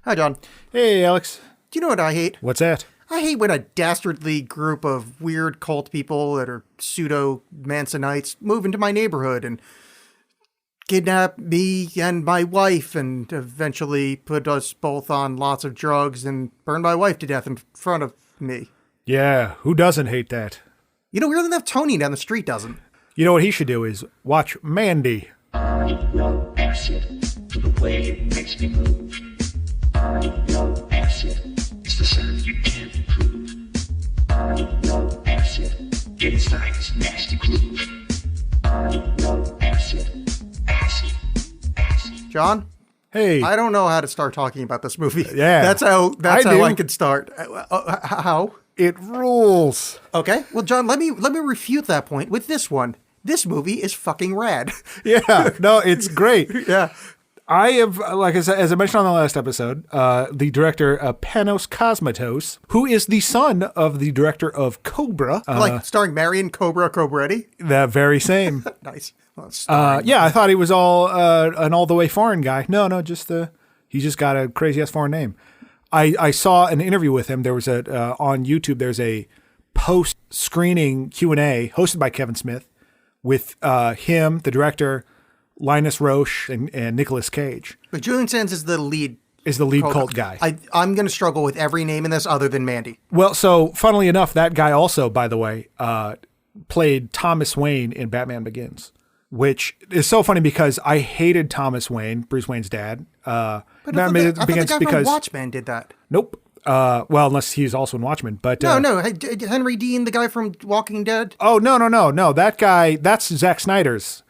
Hi, John. Hey, Alex. Do you know what I hate? What's that? I hate when a dastardly group of weird cult people that are pseudo-Mansonites move into my neighborhood and kidnap me and my wife and eventually put us both on lots of drugs and burn my wife to death in front of me. Yeah, who doesn't hate that? You know, weird enough, Tony down the street doesn't. You know what he should do is watch Mandy. I love acid for the way it makes me move. I love acid. It's the sound you can't improve. I love acid. Get inside this nasty groove. I love acid. Acid. Acid. John? Hey. I don't know how to start talking about this movie. Yeah. That's how do. I could start. How? It rules. Okay. Well, John, let me refute that point with this one. This movie is fucking rad. Yeah, no, it's great. Yeah. I have, like I said, as I mentioned on the last episode, the director Panos Cosmatos, who is the son of the director of Cobra. Like starring Marion Cobretti? The very same. Nice. Well, Yeah, I thought he was an all the way foreign guy. No, just he just got a crazy ass foreign name. I saw an interview with him. There was on YouTube. There's a post screening Q&A hosted by Kevin Smith with him, the director, Linus Roche, and Nicolas Cage. But Julian Sands is the lead. Cult guy. I'm going to struggle with every name in this other than Mandy. Well, so funnily enough, that guy also, by the way, played Thomas Wayne in Batman Begins, which is so funny because I hated Thomas Wayne, Bruce Wayne's dad. But I thought the guy from Watchmen did that. Nope. Well, unless he's also in Watchmen, but no. Henry Dean, the guy from Walking Dead. Oh no. That guy, that's Zack Snyder's.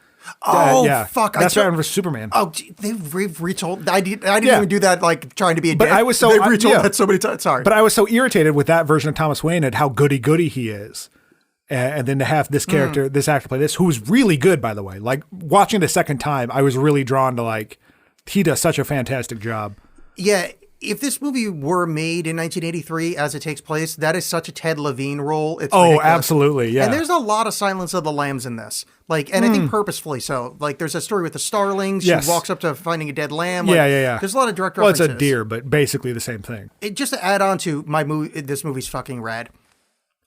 Yeah. Fuck! That's Batman vs Superman. Oh, they've retold. I didn't even do that. Like trying to be a dick. But I was so they've retold that so many times. Sorry, but I was so irritated with that version of Thomas Wayne at how goody he is, and then to have this character, this actor play this, who was really good, by the way. Like watching the second time, I was really drawn to he does such a fantastic job. Yeah. If this movie were made in 1983 as it takes place, that is such a Ted Levine role. It's ridiculous. Absolutely, yeah. And there's a lot of Silence of the Lambs in this. I think purposefully so. Like, there's a story with the starlings. Yes. She walks up to finding a dead lamb. Yeah. There's a lot of direct Well, references. it's a deer, but basically the same thing. Just to add on to my movie, this movie's fucking rad.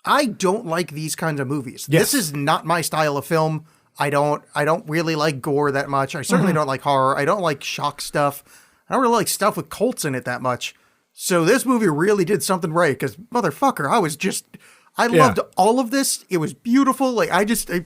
I don't like these kinds of movies. Yes. This is not my style of film. I don't really like gore that much. I certainly don't like horror. I don't like shock stuff. I don't really like stuff with cults in it that much. So this movie really did something right, because motherfucker, I loved all of this. It was beautiful. I just kind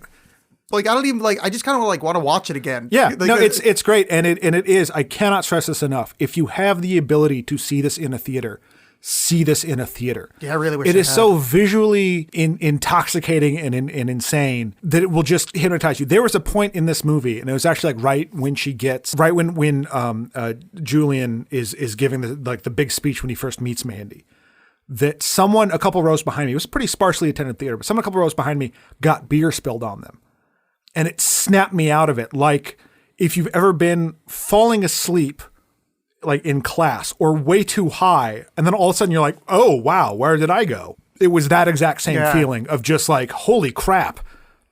of want to watch it again. Yeah, it's great, and it is. I cannot stress this enough. If you have the ability to see this in a theater, see this in a theater. Yeah, I really wish it is so visually intoxicating and insane that it will just hypnotize you. There was a point in this movie, and it was actually right when Julian is giving the big speech when he first meets Mandy, that someone a couple rows behind me, it was a pretty sparsely attended theater, but someone a couple rows behind me got beer spilled on them, and it snapped me out of it. Like if you've ever been falling asleep in class or way too high, and then all of a sudden you're like, oh wow, where did I go? It was that exact same feeling of just holy crap.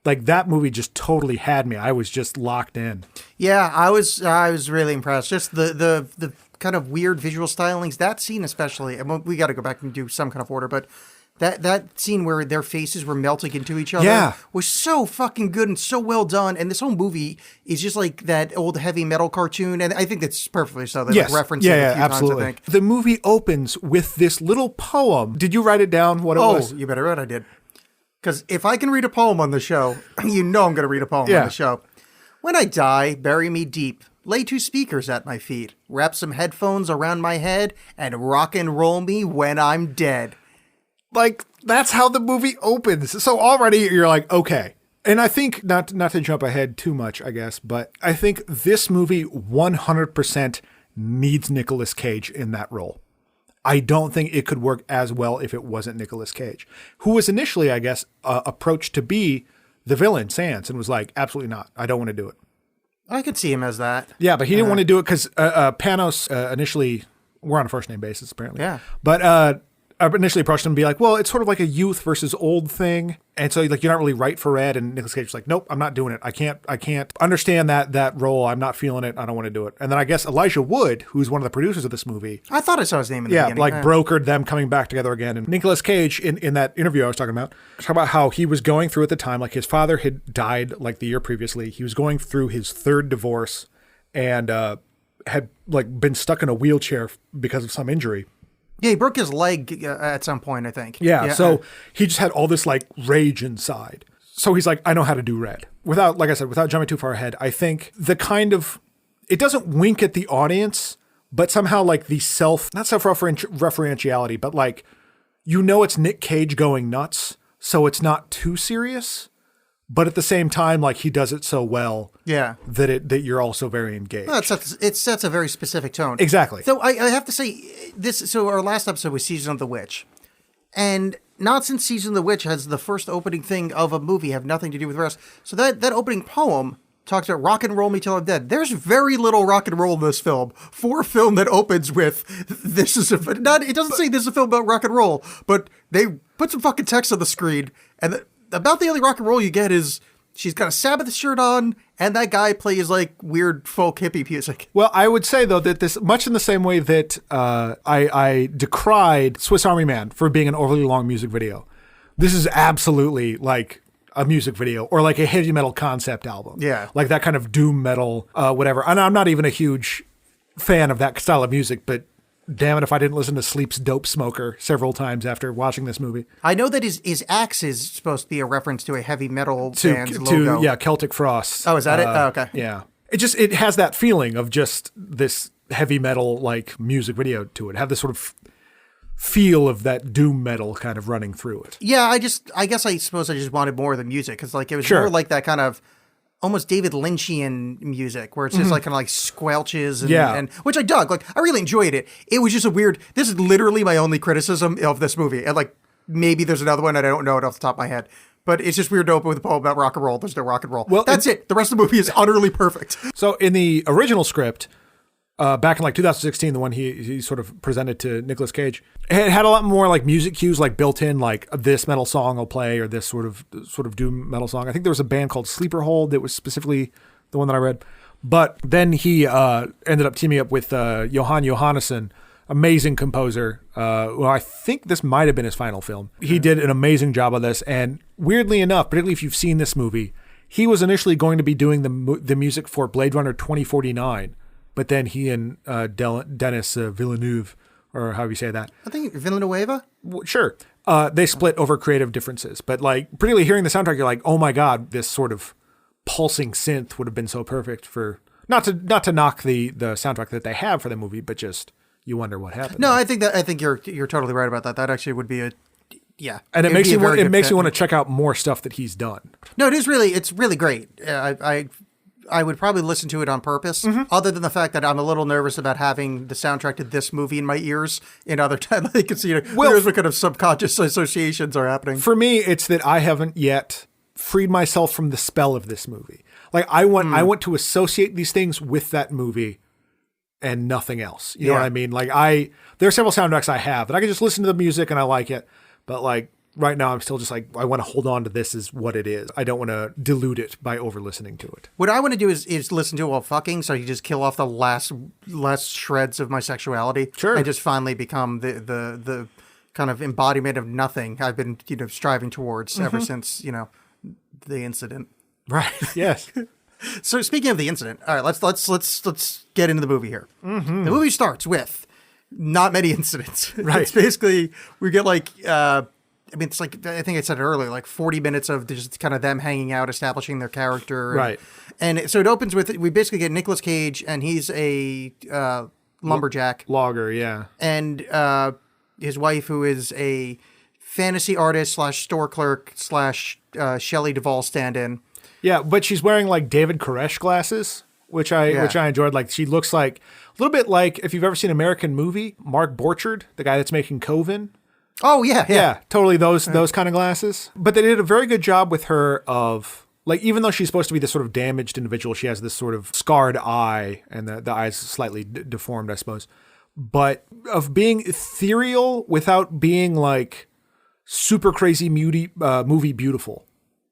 That movie just totally had me. I was just locked in. Yeah, I was really impressed. Just the kind of weird visual stylings, that scene especially. And we got to go back and do some kind of order, but that scene where their faces were melting into each other was so fucking good and so well done. And this whole movie is just like that old heavy metal cartoon. And I think that's perfectly so. They reference it a few absolutely. times, I think. The movie opens with this little poem. Did you write it down what it was? Oh, you better bet I did. Because if I can read a poem on the show, you know I'm going to read a poem on the show. When I die, bury me deep. Lay 2 speakers at my feet. Wrap some headphones around my head and rock and roll me when I'm dead. That's how the movie opens. So already you're like, okay. And I think, not to jump ahead too much, I guess, but I think this movie 100% needs Nicolas Cage in that role. I don't think it could work as well if it wasn't Nicolas Cage, who was initially, I guess, approached to be the villain, Sands, and was like, absolutely not. I don't want to do it. I could see him as that. Yeah, but he didn't want to do it because Panos initially, we're on a first name basis, apparently. Yeah. But initially approached him and be like, well, it's sort of like a youth versus old thing. And so like, you're not really right for Red. And Nicolas Cage was like, nope, I'm not doing it. I can't understand that role. I'm not feeling it. I don't want to do it. And then I guess Elijah Wood, who's one of the producers of this movie. I thought I saw his name in the beginning. Like brokered them coming back together again. And Nicolas Cage in that interview I was talking about how he was going through at the time, like his father had died like the year previously. He was going through his third divorce and had like been stuck in a wheelchair because of some injury. Yeah, he broke his leg at some point, I think. Yeah, so he just had all this like rage inside. So he's like, I know how to do Red. Without, like I said, without jumping too far ahead, I think the kind of, it doesn't wink at the audience, but somehow like the not self-referentiality, but like, you know it's Nick Cage going nuts, so it's not too serious. But at the same time, like he does it so well that you're also very engaged. Well, it sets a very specific tone. Exactly. So I have to say this. So our last episode was Season of the Witch, and not since Season of the Witch has the first opening thing of a movie have nothing to do with the rest. So that opening poem talks about rock and roll me till I'm dead. There's very little rock and roll in this film. For a film that opens with this is it doesn't say this is a film about rock and roll, but they put some fucking text on the screen and. About the only rock and roll you get is she's got a Sabbath shirt on, and that guy plays like weird folk hippie music. Well, I would say though that this, much in the same way that I decried Swiss Army Man for being an overly long music video, this is absolutely like a music video or like a heavy metal concept album. Yeah, like that kind of doom metal, whatever. And I'm not even a huge fan of that style of music, but. Damn it if I didn't listen to Sleep's Dope Smoker several times after watching this movie. I know that his axe is supposed to be a reference to a heavy metal band's logo. Yeah, Celtic Frost. Oh, is that it? Oh, okay. Yeah. It has that feeling of just this heavy metal like music video to it. Have this sort of feel of that doom metal kind of running through it. Yeah, I suppose I just wanted more of the music because like it was more like that kind of almost David Lynchian music where it's just like kind of like squelches and which I dug. Like I really enjoyed it. It was just this is literally my only criticism of this movie. And like maybe there's another one and I don't know it off the top of my head. But it's just weird to open with a poem about rock and roll. There's no rock and roll. Well, that's it. The rest of the movie is utterly perfect. So in the original script, back in like 2016, the one he sort of presented to Nicolas Cage, it had a lot more like music cues like built in, like this metal song will play or this sort of doom metal song. I think there was a band called Sleeper Hold that was specifically the one that I read. But then he ended up teaming up with Johan Johannesson, amazing composer. Well, I think this might have been his final film. He did an amazing job of this. And weirdly enough, particularly if you've seen this movie, he was initially going to be doing the music for Blade Runner 2049. But then he and Denis Villeneuve, or however you say that. I think Villanueva? Sure. They split over creative differences. But like, particularly hearing the soundtrack, you're like, oh my God, this sort of pulsing synth would have been so perfect for, not to knock the soundtrack that they have for the movie, but just you wonder what happened. No, I think you're totally right about that. That actually would be yeah. And it makes you want to check out more stuff that he's done. No, it's really great. I would probably listen to it on purpose, other than the fact that I'm a little nervous about having the soundtrack to this movie in my ears in other times. I can see what kind of subconscious associations are happening. For me, it's that I haven't yet freed myself from the spell of this movie. Like I want to associate these things with that movie and nothing else. You know what I mean? Like there are several soundtracks I have that I can just listen to the music and I like it, but like right now I'm still just like, I want to hold on to this as what it is. I don't want to dilute it by over listening to it. What I want to do is listen to it while fucking, so I can just kill off the last shreds of my sexuality. Sure. And just finally become the kind of embodiment of nothing I've been, striving towards ever since, the incident. Right. Yes. So speaking of the incident, all right, let's get into the movie here. The movie starts with not many incidents. Right. It's basically, we get like, it's like, I think I said it earlier, like 40 minutes of just kind of them hanging out, establishing their character. Right. And so it opens with, we basically get Nicolas Cage, and he's a lumberjack. Logger, yeah. And his wife, who is a fantasy artist / store clerk / Shelley Duvall stand-in. Yeah, but she's wearing like David Koresh glasses, which I enjoyed. Like she looks like a little bit like, if you've ever seen American Movie, Mark Borchardt, the guy that's making Coven. Oh yeah, totally those kind of glasses. But they did a very good job with her of like, even though she's supposed to be this sort of damaged individual, she has this sort of scarred eye, and the eye's slightly deformed, I suppose. but of being ethereal without being like super crazy movie beautiful.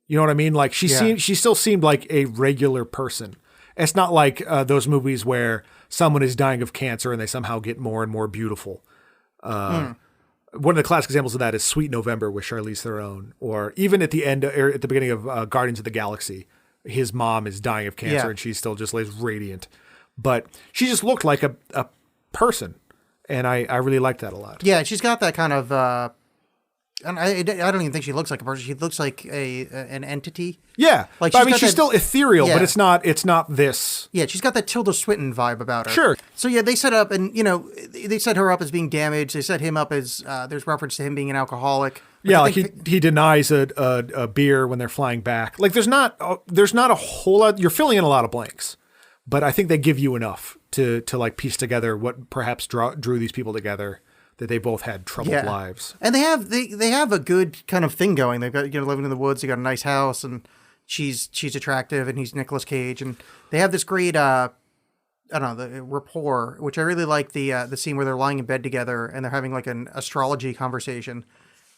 You know what I mean? Like she still seemed like a regular person. It's not like those movies where someone is dying of cancer and they somehow get more and more beautiful. One of the classic examples of that is Sweet November with Charlize Theron, or even at the end or at the beginning of Guardians of the Galaxy, his mom is dying of cancer and she still just lays radiant. But she just looked like a person, and I really liked that a lot. Yeah, she's got that kind of. And I don't even think she looks like a person. She looks like an entity. Yeah, like she's still ethereal, but it's not this. Yeah, she's got that Tilda Swinton vibe about her. Sure. So yeah, they set up, and they set her up as being damaged. They set him up as there's reference to him being an alcoholic. Yeah, like he denies a beer when they're flying back. Like there's not a whole lot. You're filling in a lot of blanks, but I think they give you enough to like piece together what perhaps drew these people together. That they both had troubled lives, and they have a good kind of thing going. They've got living in the woods. They got a nice house, and she's attractive, and he's Nicolas Cage, and they have this great I don't know, the rapport, which I really like. The scene where they're lying in bed together and they're having like an astrology conversation,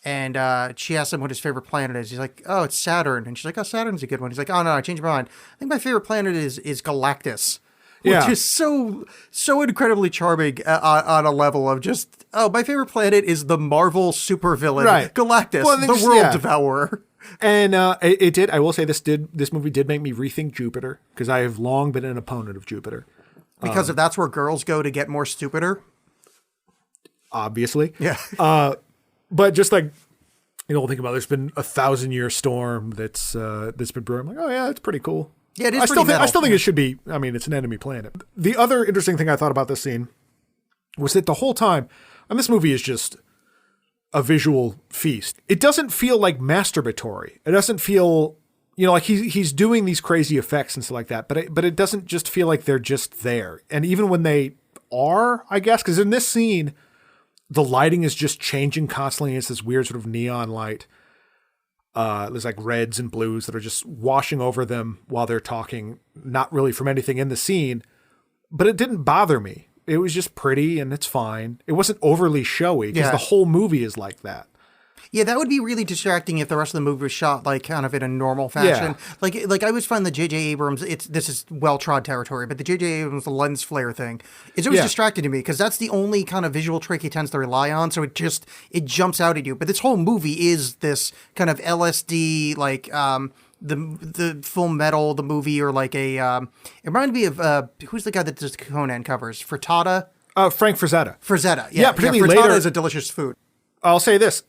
and she asks him what his favorite planet is. He's like, "Oh, it's Saturn," and she's like, "Oh, Saturn's a good one." He's like, "Oh no, I changed my mind. I think my favorite planet is Galactus." Which is so incredibly charming on a level of just, my favorite planet is the Marvel supervillain, Galactus, the world devourer. And it did. I will say this movie did make me rethink Jupiter, because I have long been an opponent of Jupiter. Because if that's where girls go to get more stupider? Obviously. Yeah. But just like, think about there's been a 1,000-year storm that's been brewing. I'm like, oh yeah, that's pretty cool. Yeah, it is I still think it should be. I mean, it's an enemy planet. The other interesting thing I thought about this scene was that the whole time, and this movie is just a visual feast. It doesn't feel like masturbatory. It doesn't feel, like he's doing these crazy effects and stuff like that. But it doesn't just feel like they're just there. And even when they are, I guess, because in this scene, the lighting is just changing constantly. It's this weird sort of neon light. There's like reds and blues that are just washing over them while they're talking, not really from anything in the scene, but it didn't bother me. It was just pretty and it's fine. It wasn't overly showy because the whole movie is like that. Yeah, that would be really distracting if the rest of the movie was shot like kind of in a normal fashion. Yeah. Like I always find the J.J. Abrams, this is well-trod territory, but the J.J. Abrams lens flare thing is always distracting to me because that's the only kind of visual trick he tends to rely on. So it jumps out at you. But this whole movie is this kind of LSD, like the Full Metal, the movie, or like a it reminded me of who's the guy that does Conan covers? Frittata? Frank Frazetta. Frazetta, yeah. Particularly Frittata later is a delicious food. I'll say this,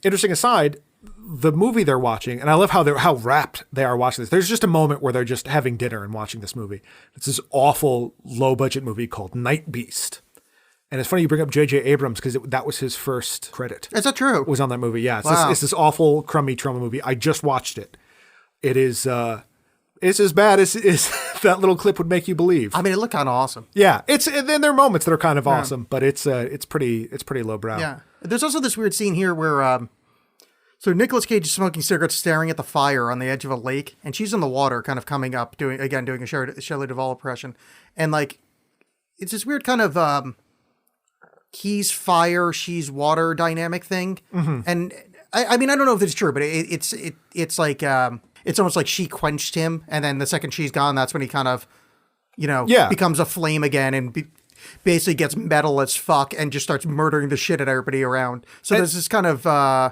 interesting aside, the movie they're watching, and I love how rapt they are watching this. There's just a moment where they're just having dinner and watching this movie. It's this awful low budget movie called Night Beast. And it's funny you bring up J.J. Abrams because that was his first credit. Is that true? Was on that movie. Yeah. It's this awful crummy trauma movie. I just watched it. It is, it's as bad as that little clip would make you believe. I mean, it looked kind of awesome. Yeah. And then there are moments that are kind of awesome, but it's pretty lowbrow. Yeah. There's also this weird scene here where, so Nicolas Cage is smoking cigarettes, staring at the fire on the edge of a lake, and she's in the water, kind of coming up, doing a Shelley Duvall impression, and like, it's this weird kind of he's fire, she's water dynamic thing, and I mean I don't know if it's true, but it's like it's almost like she quenched him, and then the second she's gone, that's when he kind of becomes a flame again and. Basically gets metal as fuck and just starts murdering the shit at everybody around. So there's this kind of, I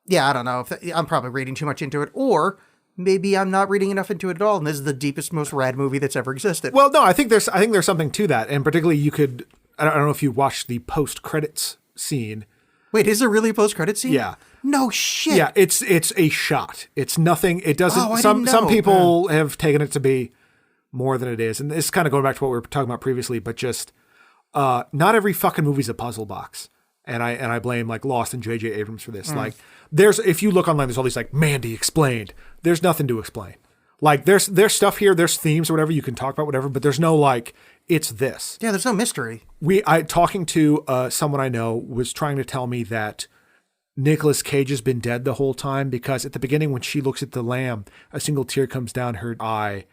don't know. I'm probably reading too much into it. Or maybe I'm not reading enough into it at all. And this is the deepest, most rad movie that's ever existed. Well, no, I think there's something to that. And particularly you could, I don't know if you watched the post-credits scene. Wait, is there really a post-credits scene? Yeah. No shit. Yeah, it's a shot. It's nothing. It doesn't, I didn't know. Some people have taken it to be more than it is. And this is kind of going back to what we were talking about previously, but just... not every fucking movie's a puzzle box. And I blame like Lost and J.J. Abrams for this. Like if you look online, there's all these like Mandy explained. There's nothing to explain. Like there's stuff here, there's themes or whatever you can talk about, whatever, but there's no like, it's this. Yeah, there's no mystery. Talking to someone I know was trying to tell me that Nicolas Cage has been dead the whole time because at the beginning when she looks at the lamb, a single tear comes down her eye.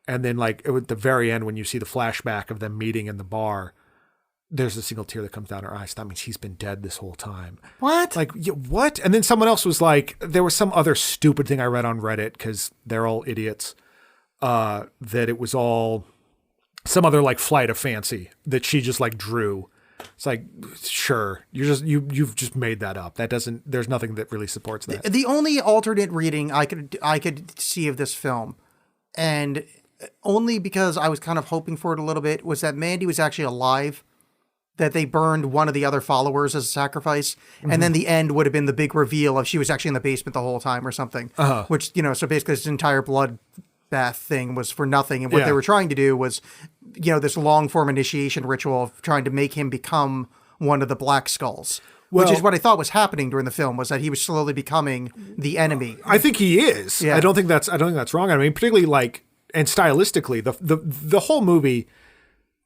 And then like at the very end when you see the flashback of them meeting in the bar, there's a single tear that comes down her eyes. That means he's been dead this whole time. What? Like, what? And then someone else was like, there was some other stupid thing I read on Reddit, because they're all idiots, that it was all some other like flight of fancy that she just like drew. It's like, sure, you've just made that up. That doesn't, there's nothing that really supports that. The only alternate reading I could see of this film, and only because I was kind of hoping for it a little bit, was that Mandy was actually alive, that they burned one of the other followers as a sacrifice, and then the end would have been the big reveal of she was actually in the basement the whole time or something. Which, so basically this entire blood bath thing was for nothing, and what they were trying to do was, this long form initiation ritual of trying to make him become one of the Black Skulls. Which is what I thought was happening during the film, was that he was slowly becoming the enemy. I think he is. Yeah. I don't think that's wrong. I mean, particularly like, and stylistically, the whole movie,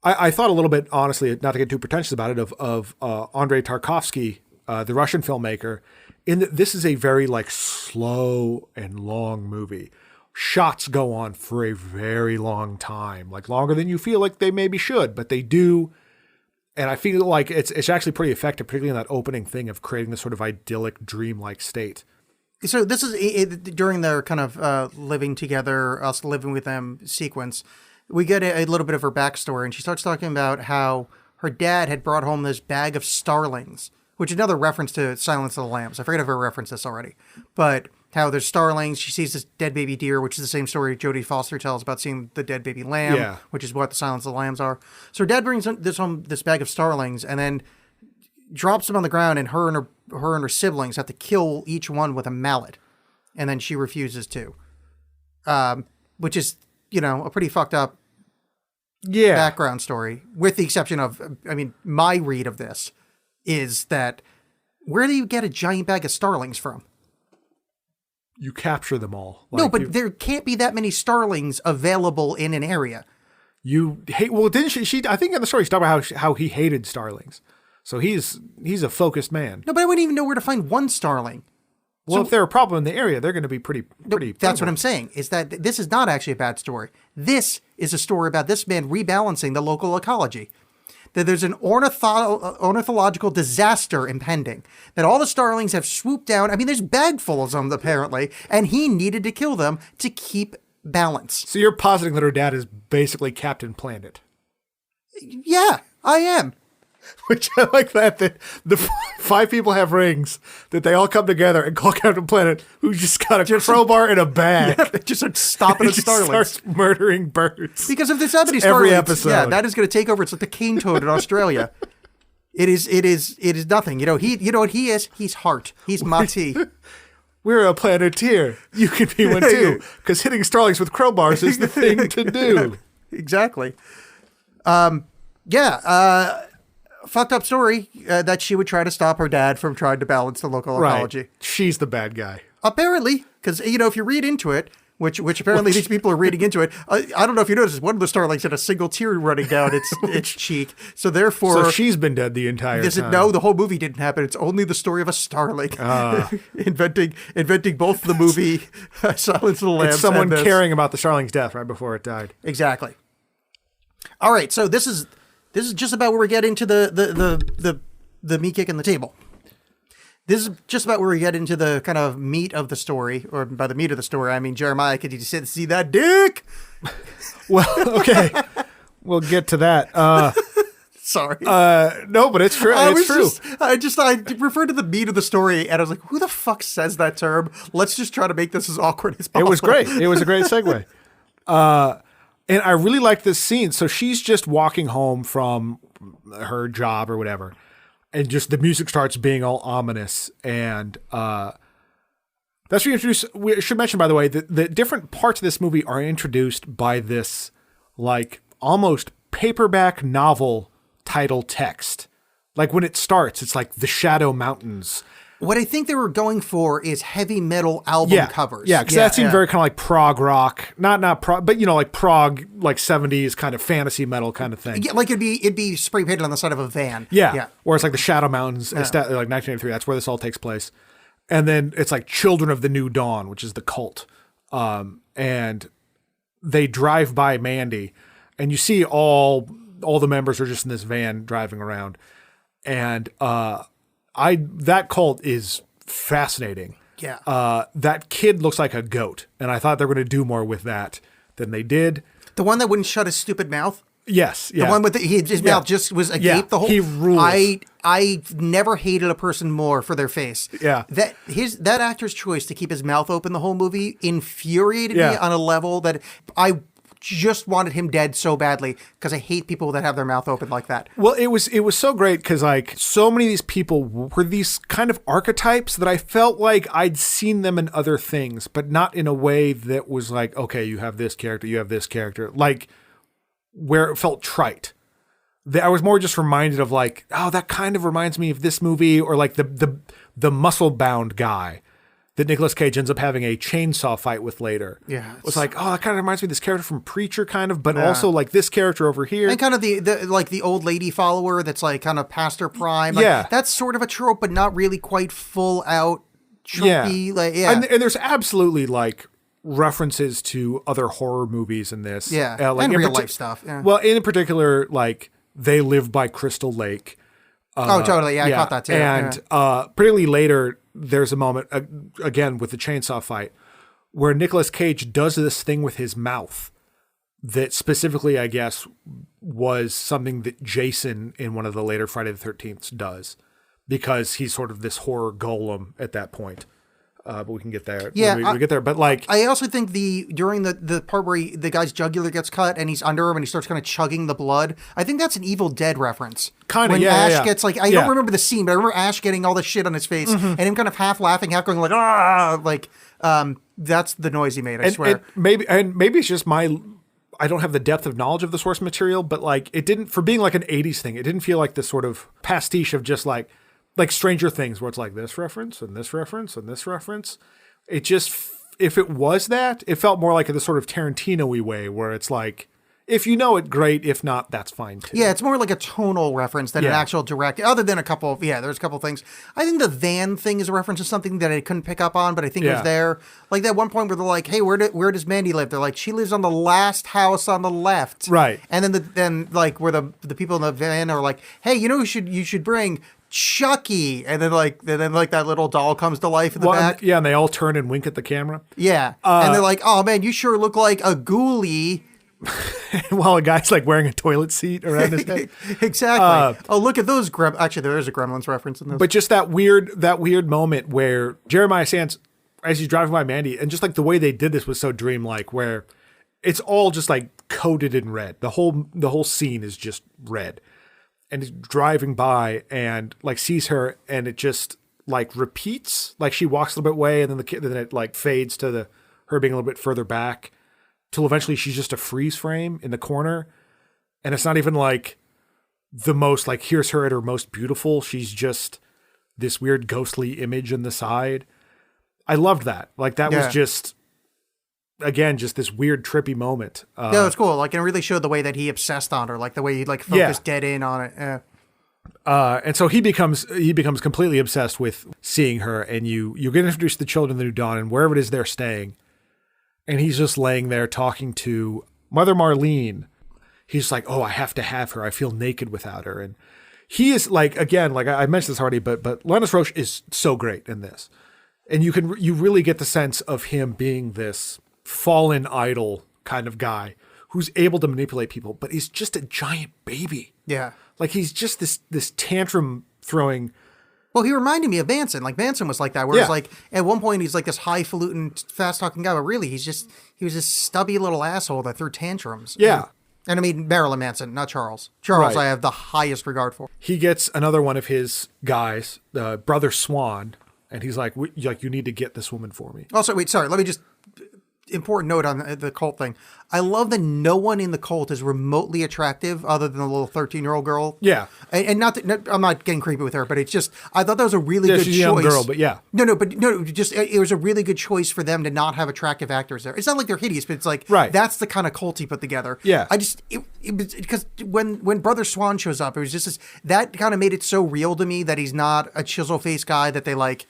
I thought a little bit, honestly, not to get too pretentious about it, of Andrei Tarkovsky, the Russian filmmaker, in that this is a very like slow and long movie. Shots go on for a very long time, like longer than you feel like they maybe should, but they do. And I feel like it's actually pretty effective, particularly in that opening thing of creating this sort of idyllic, dreamlike state. So this is during their kind of living together, us living with them sequence. We get a little bit of her backstory, and she starts talking about how her dad had brought home this bag of starlings, which is another reference to Silence of the Lambs. I forget if I referenced this already, but how there's starlings. She sees this dead baby deer, which is the same story Jodie Foster tells about seeing the dead baby lamb, which is what the Silence of the Lambs are. So her dad brings this bag of starlings, and then drops them on the ground, and her and her siblings have to kill each one with a mallet, and then she refuses to, which is a pretty fucked up background story, with the exception of, my read of this is that, where do you get a giant bag of starlings from? You capture them all. No, but there can't be that many starlings available in an area. You hate, well, didn't she I think in the story she talked about how he hated starlings. So he's a focused man. No, but I wouldn't even know where to find one starling. Well, if they're a problem in the area, they're going to be pretty. That's what I'm saying, is that this is not actually a bad story. This is a story about this man rebalancing the local ecology. That there's an ornithological disaster impending. That all the starlings have swooped down. There's bagfuls of them, apparently, and he needed to kill them to keep balance. So you're positing that her dad is basically Captain Planet. Yeah, I am. Which I like that the 5 people have rings, that they all come together and call Captain Planet, who just got a crowbar and a bag. Yeah, they just start stopping the starlings. Starts murdering birds. Because if there's that many every starlings, episode. yeah, that is going to take over. It's like the cane toad in Australia. It is nothing. You know what he is? He's heart. He's Mati. We're a planeteer. You can be one too. Because hitting starlings with crowbars is the thing to do. Exactly. Fucked up story that she would try to stop her dad from trying to balance the local ecology. She's the bad guy. Apparently, because, if you read into it, which apparently these people are reading into it, I don't know if you noticed, one of the starlings had a single tear running down its cheek. So therefore... So she's been dead the entire time. No, the whole movie didn't happen. It's only the story of a starling. Inventing both the movie Silence of the Lambs. It's someone caring about the starling's death right before it died. Exactly. All right, so this is just about where we get into the meat kick and the table. This is just about where we get into the kind of meat of the story, or by the meat of the story, I mean, Jeremiah, could you see that dick? Well, okay. We'll get to that. Sorry. No, but it's true. It's true. I referred to the meat of the story, and I was like, who the fuck says that term? Let's just try to make this as awkward as possible. It was great. It was a great segue. And I really like this scene. So she's just walking home from her job or whatever, and just the music starts being all ominous. And that's what we introduce. We should mention, by the way, that the different parts of this movie are introduced by this like almost paperback novel title text. Like when it starts, it's like The Shadow Mountains. What I think they were going for is heavy metal album covers. Yeah, because that seemed very kind of like prog rock, not prog, but like prog, like 70s kind of fantasy metal kind of thing. Yeah, like it'd be spray painted on the side of a van. Yeah. Or it's like the Shadow Mountains, like 1983. That's where this all takes place. And then it's like Children of the New Dawn, which is the cult. And they drive by Mandy, and you see all all the members are just in this van driving around. And that cult is fascinating. Yeah. That kid looks like a goat, and I thought they were going to do more with that than they did. The one that wouldn't shut his stupid mouth? Yes. Yeah. The one with his mouth just was agape the whole. He rules. I never hated a person more for their face. Yeah. That actor's choice to keep his mouth open the whole movie infuriated me on a level that I just wanted him dead so badly because I hate people that have their mouth open like that. Well, it was so great because like so many of these people were these kind of archetypes that I felt like I'd seen them in other things, but not in a way that was like, okay, you have this character, like where it felt trite. I was more just reminded of like, oh, that kind of reminds me of this movie, or like the muscle bound guy that Nicolas Cage ends up having a chainsaw fight with later. Yeah. It was like, oh, that kind of reminds me of this character from Preacher kind of, but also like this character over here. And kind of the old lady follower that's like kind of past her prime. Like, that's sort of a trope, but not really quite full out tropey. And there's absolutely like references to other horror movies in this. Yeah. Like and real life stuff. Yeah. Well, in particular, like They Live by Crystal Lake. Oh, totally. Yeah, I caught that too. And particularly later, there's a moment, again, with the chainsaw fight, where Nicolas Cage does this thing with his mouth that specifically, I guess, was something that Jason in one of the later Friday the 13th does, because he's sort of this horror golem at that point. But we can get there. Yeah, we get there. But like, I also think during the part where the guy's jugular gets cut and he's under him and he starts kind of chugging the blood, I think that's an Evil Dead reference. Kind of, when Ash gets like, I don't remember the scene, but I remember Ash getting all this shit on his face and him kind of half laughing, half going like, ah, like that's the noise he made. I swear. Maybe it's just I don't have the depth of knowledge of the source material, but like it didn't, for being like an 80s thing, it didn't feel like this sort of pastiche of just like Stranger Things, where it's like this reference and this reference and this reference. It just, if it was that, it felt more like this sort of Tarantino-y way where it's like, if you know it, great. If not, that's fine too. Yeah, it's more like a tonal reference than an actual direct, other than there's a couple of things. I think the van thing is a reference to something that I couldn't pick up on, but I think it was there. Like that one point where they're like, hey, where does Mandy live? They're like, she lives on the last house on the left. Right. And then like where the people in the van are like, hey, you know who you should bring? Chucky. And then that little doll comes to life in the back. And they all turn and wink at the camera. Yeah. And they're like, oh man, you sure look like a ghoulie. While a guy's like wearing a toilet seat around his head. Exactly. Oh, look at those actually, there is a Gremlins reference in this. But just that weird moment where Jeremiah Sands, as he's driving by Mandy, and just like the way they did this was so dreamlike, where it's all just like coated in red. The whole scene is just red. And he's driving by and like sees her, and it just like repeats. Like she walks a little bit away, and then it like fades to her being a little bit further back, till eventually she's just a freeze frame in the corner. And it's not even like the most like, here's her at her most beautiful. She's just this weird ghostly image in the side. I loved that. Like that was just, again, just this weird trippy moment. Yeah, it's cool. Like, it really showed the way that he obsessed on her, like the way he like focused dead in on it. Yeah. And so he becomes completely obsessed with seeing her, and you get introduced to the children of the New Dawn and wherever it is they're staying. And he's just laying there talking to Mother Marlene. He's like, oh, I have to have her. I feel naked without her. And he is like, again, like I mentioned this already, but Linus Roche is so great in this. And you really get the sense of him being this fallen idol kind of guy who's able to manipulate people, but he's just a giant baby. Yeah. Like he's just this tantrum throwing. Well, he reminded me of Manson. Like Manson was like that, where it's like at one point he's like this highfalutin, fast talking guy, but really he was this stubby little asshole that threw tantrums. Yeah. And I mean Marilyn Manson, not Charles. Charles, right. I have the highest regard for. He gets another one of his guys, Brother Swan, and he's like, you need to get this woman for me. Also, wait, sorry, let me just. Important note on the cult thing. I love that no one in the cult is remotely attractive other than the little 13-year-old girl. Yeah. And I'm not getting creepy with her, but it's just, I thought that was a really good she's choice. A young girl, but yeah. It was a really good choice for them to not have attractive actors there. It's not like they're hideous, but it's like, that's the kind of cult he put together. Yeah. It was, because when Brother Swan shows up, it was just that kind of made it so real to me that he's not a chisel-faced guy that they like,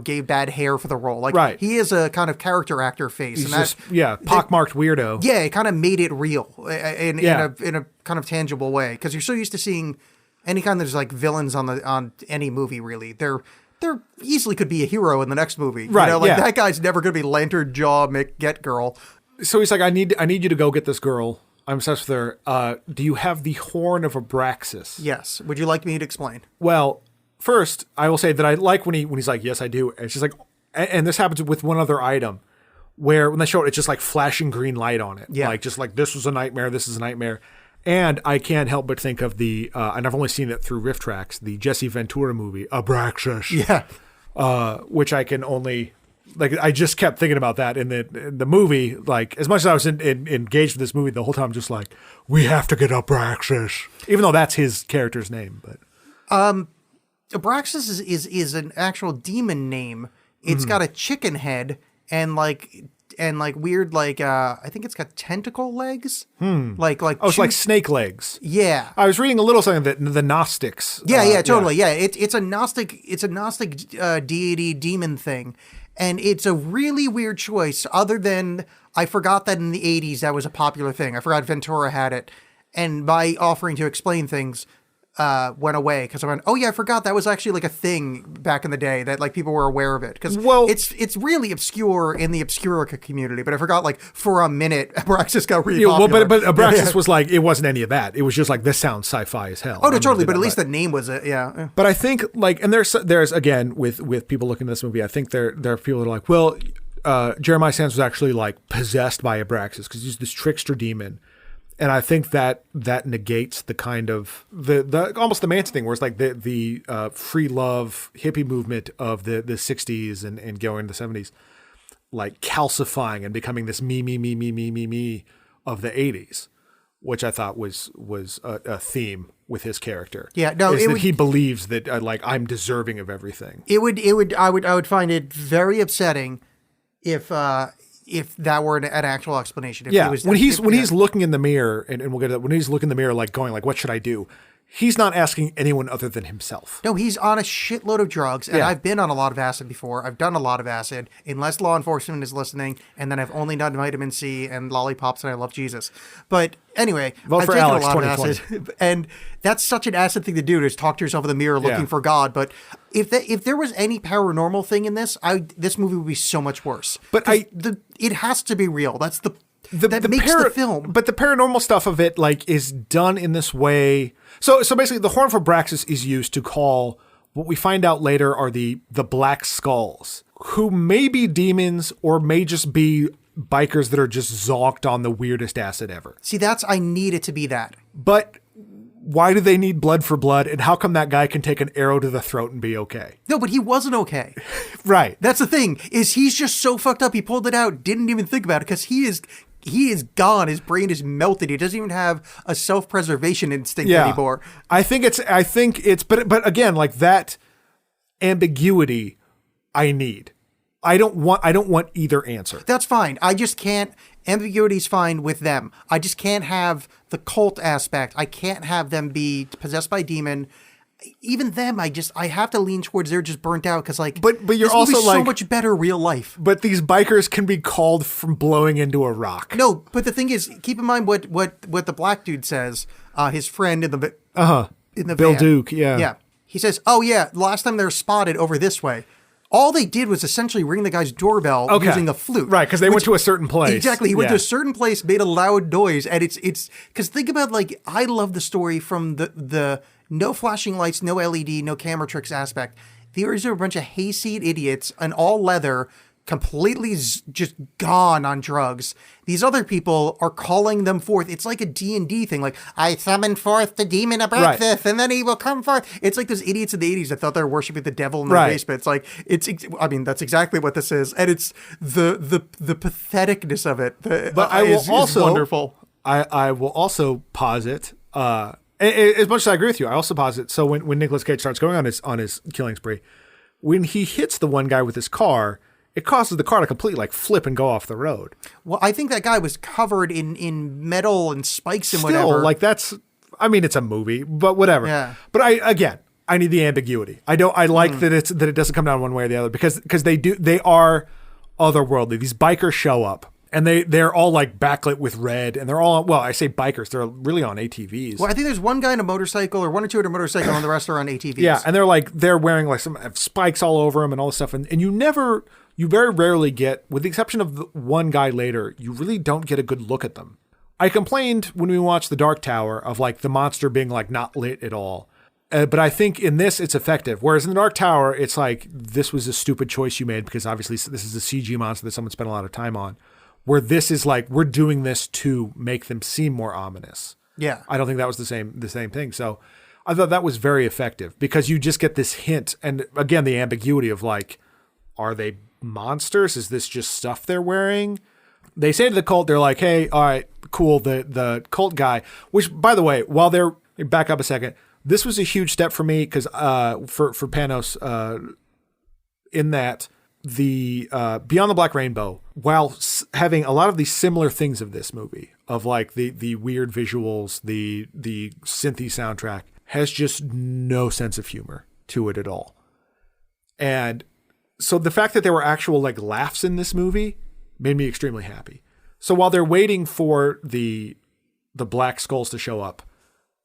gave bad hair for the role. Like, Right. he is a kind of character actor face. He's and just pockmarked weirdo. Yeah, it kind of made it real in Yeah. a kind of tangible way, because you're so used to seeing any kind of like villains on any movie. Really, they're easily could be a hero in the next movie. Right, yeah. That guy's never going to be Lantern Jaw McGet Girl. So he's like, I need you to go get this girl. I'm obsessed with her. Do you have the horn of Abraxas? Yes. Would you like me to explain? Well, first, I will say that I like when he's like, yes, I do. And she's like, and this happens with one other item where when they show it, it's just like flashing green light on it. Yeah. Like, just like, this was a nightmare. This is a nightmare. And I can't help but think of and I've only seen it through Riff Tracks, the Jesse Ventura movie, Abraxas. Yeah. Which I can only, like, I just kept thinking about that in the movie. Like, as much as I was engaged with this movie the whole time, just like, we have to get Abraxas. Even though that's his character's name. But Abraxas is an actual demon name. It's got a chicken head and weird I think it's got tentacle legs. it's like snake legs. Yeah. I was reading a little something that the Gnostics. Yeah, totally. Yeah, it's a Gnostic deity demon thing, and it's a really weird choice. Other than I forgot that in the 80s that was a popular thing. I forgot Ventura had it, and by offering to explain things, went away because I went, oh yeah, I forgot that was actually like a thing back in the day that like people were aware of it, because it's really obscure in the Obscurica community, but I forgot like for a minute Abraxas got really popular. But Abraxas was like, it wasn't any of that. It was just like, this sounds sci-fi as hell. Oh no, totally. But at least the name was it. Yeah. But I think like, and there's again with people looking at this movie, I think there are people that are like, well, Jeremiah Sands was actually like possessed by Abraxas because he's this trickster demon. And I think that negates the kind of the almost the Manson thing, where it's like the free love hippie movement of the 60s and going to the 70s, like calcifying and becoming this me of the 80s, which I thought was a theme with his character. Yeah, no, he believes that like I'm deserving of everything. I would find it very upsetting if that were an actual explanation. When he's looking in the mirror, and we'll get to that, when he's looking in the mirror, like going like, what should I do? He's not asking anyone other than himself. No, he's on a shitload of drugs, and I've been on a lot of acid before. I've done a lot of acid, unless law enforcement is listening, and then I've only done vitamin C and lollipops, and I love Jesus. But anyway, vote I've for taken Alexx a lot of acid, and that's such an acid thing to do, to talk to yourself in the mirror looking for God. But if there was any paranormal thing in this, this movie would be so much worse. But it has to be real. That's that makes the film. But the paranormal stuff of it like is done in this way. So basically, the horn of Abraxas is used to call what we find out later are the Black Skulls, who may be demons or may just be bikers that are just zonked on the weirdest acid ever. See, I need it to be that. But why do they need blood for blood? And how come that guy can take an arrow to the throat and be okay? No, but he wasn't okay. Right. That's the thing, is he's just so fucked up. He pulled it out, didn't even think about it, because he is gone. His brain is melted. He doesn't even have a self-preservation instinct anymore. I think it's, but again, like that ambiguity I need. I don't want either answer. That's fine. I just can't. Ambiguity's fine with them. I just can't have the cult aspect. I can't have them be possessed by a demon. Even them, I have to lean towards they're just burnt out, because like, but you're this also like so much better real life. But these bikers can be called from blowing into a rock. No, but the thing is, keep in mind what the black dude says. His friend in the Bill van. Duke, yeah. He says, "Oh yeah, last time they were spotted over this way." All they did was essentially ring the guy's doorbell using a flute. Right, because they went to a certain place. Exactly. He went to a certain place, made a loud noise, and it's because think about, like, I love the story from the no flashing lights, no LED, no camera tricks aspect. These are a bunch of hayseed idiots, and all leather, completely just gone on drugs. These other people are calling them forth. It's like a D&D thing. Like, I summon forth the demon Abraxas, and then he will come forth. It's like those idiots in the 80s that thought they were worshiping the devil in their basement. It's like, I mean, that's exactly what this is. And it's the patheticness of it. But I will is wonderful. I will also posit, as much as I agree with you, I also posit, so when Nicolas Cage starts going on his killing spree, when he hits the one guy with his car, it causes the car to completely like flip and go off the road. Well, I think that guy was covered in metal and spikes and Still, whatever. like that's, I mean, it's a movie, but whatever. Yeah. But I I need the ambiguity. I like that it doesn't come down one way or the other because they are otherworldly. These bikers show up and they're all like backlit with red and they're all, well, I say bikers, they're really on ATVs. Well, I think there's one guy in a motorcycle or one or two in a motorcycle and the rest are on ATVs. Yeah. And they're wearing like some spikes all over them and all this stuff. And you very rarely get, with the exception of the one guy later, you really don't get a good look at them. I complained when we watched The Dark Tower of like the monster being like not lit at all. But I think in this, it's effective. Whereas in The Dark Tower, it's like, this was a stupid choice you made because obviously this is a CG monster that someone spent a lot of time on. Where this is like, we're doing this to make them seem more ominous. Yeah. I don't think that was the same thing. So I thought that was very effective because you just get this hint. And again, the ambiguity of like, are they monsters? Is this just stuff they're wearing? They say to the cult, they're like, hey, all right, cool. The cult guy, which by the way, back up a second. This was a huge step for me because for Panos in that the Beyond the Black Rainbow, while having a lot of these similar things of this movie, of like the weird visuals, the synthy soundtrack, has just no sense of humor to it at all. And so the fact that there were actual like laughs in this movie made me extremely happy. So while they're waiting for the Black Skulls to show up,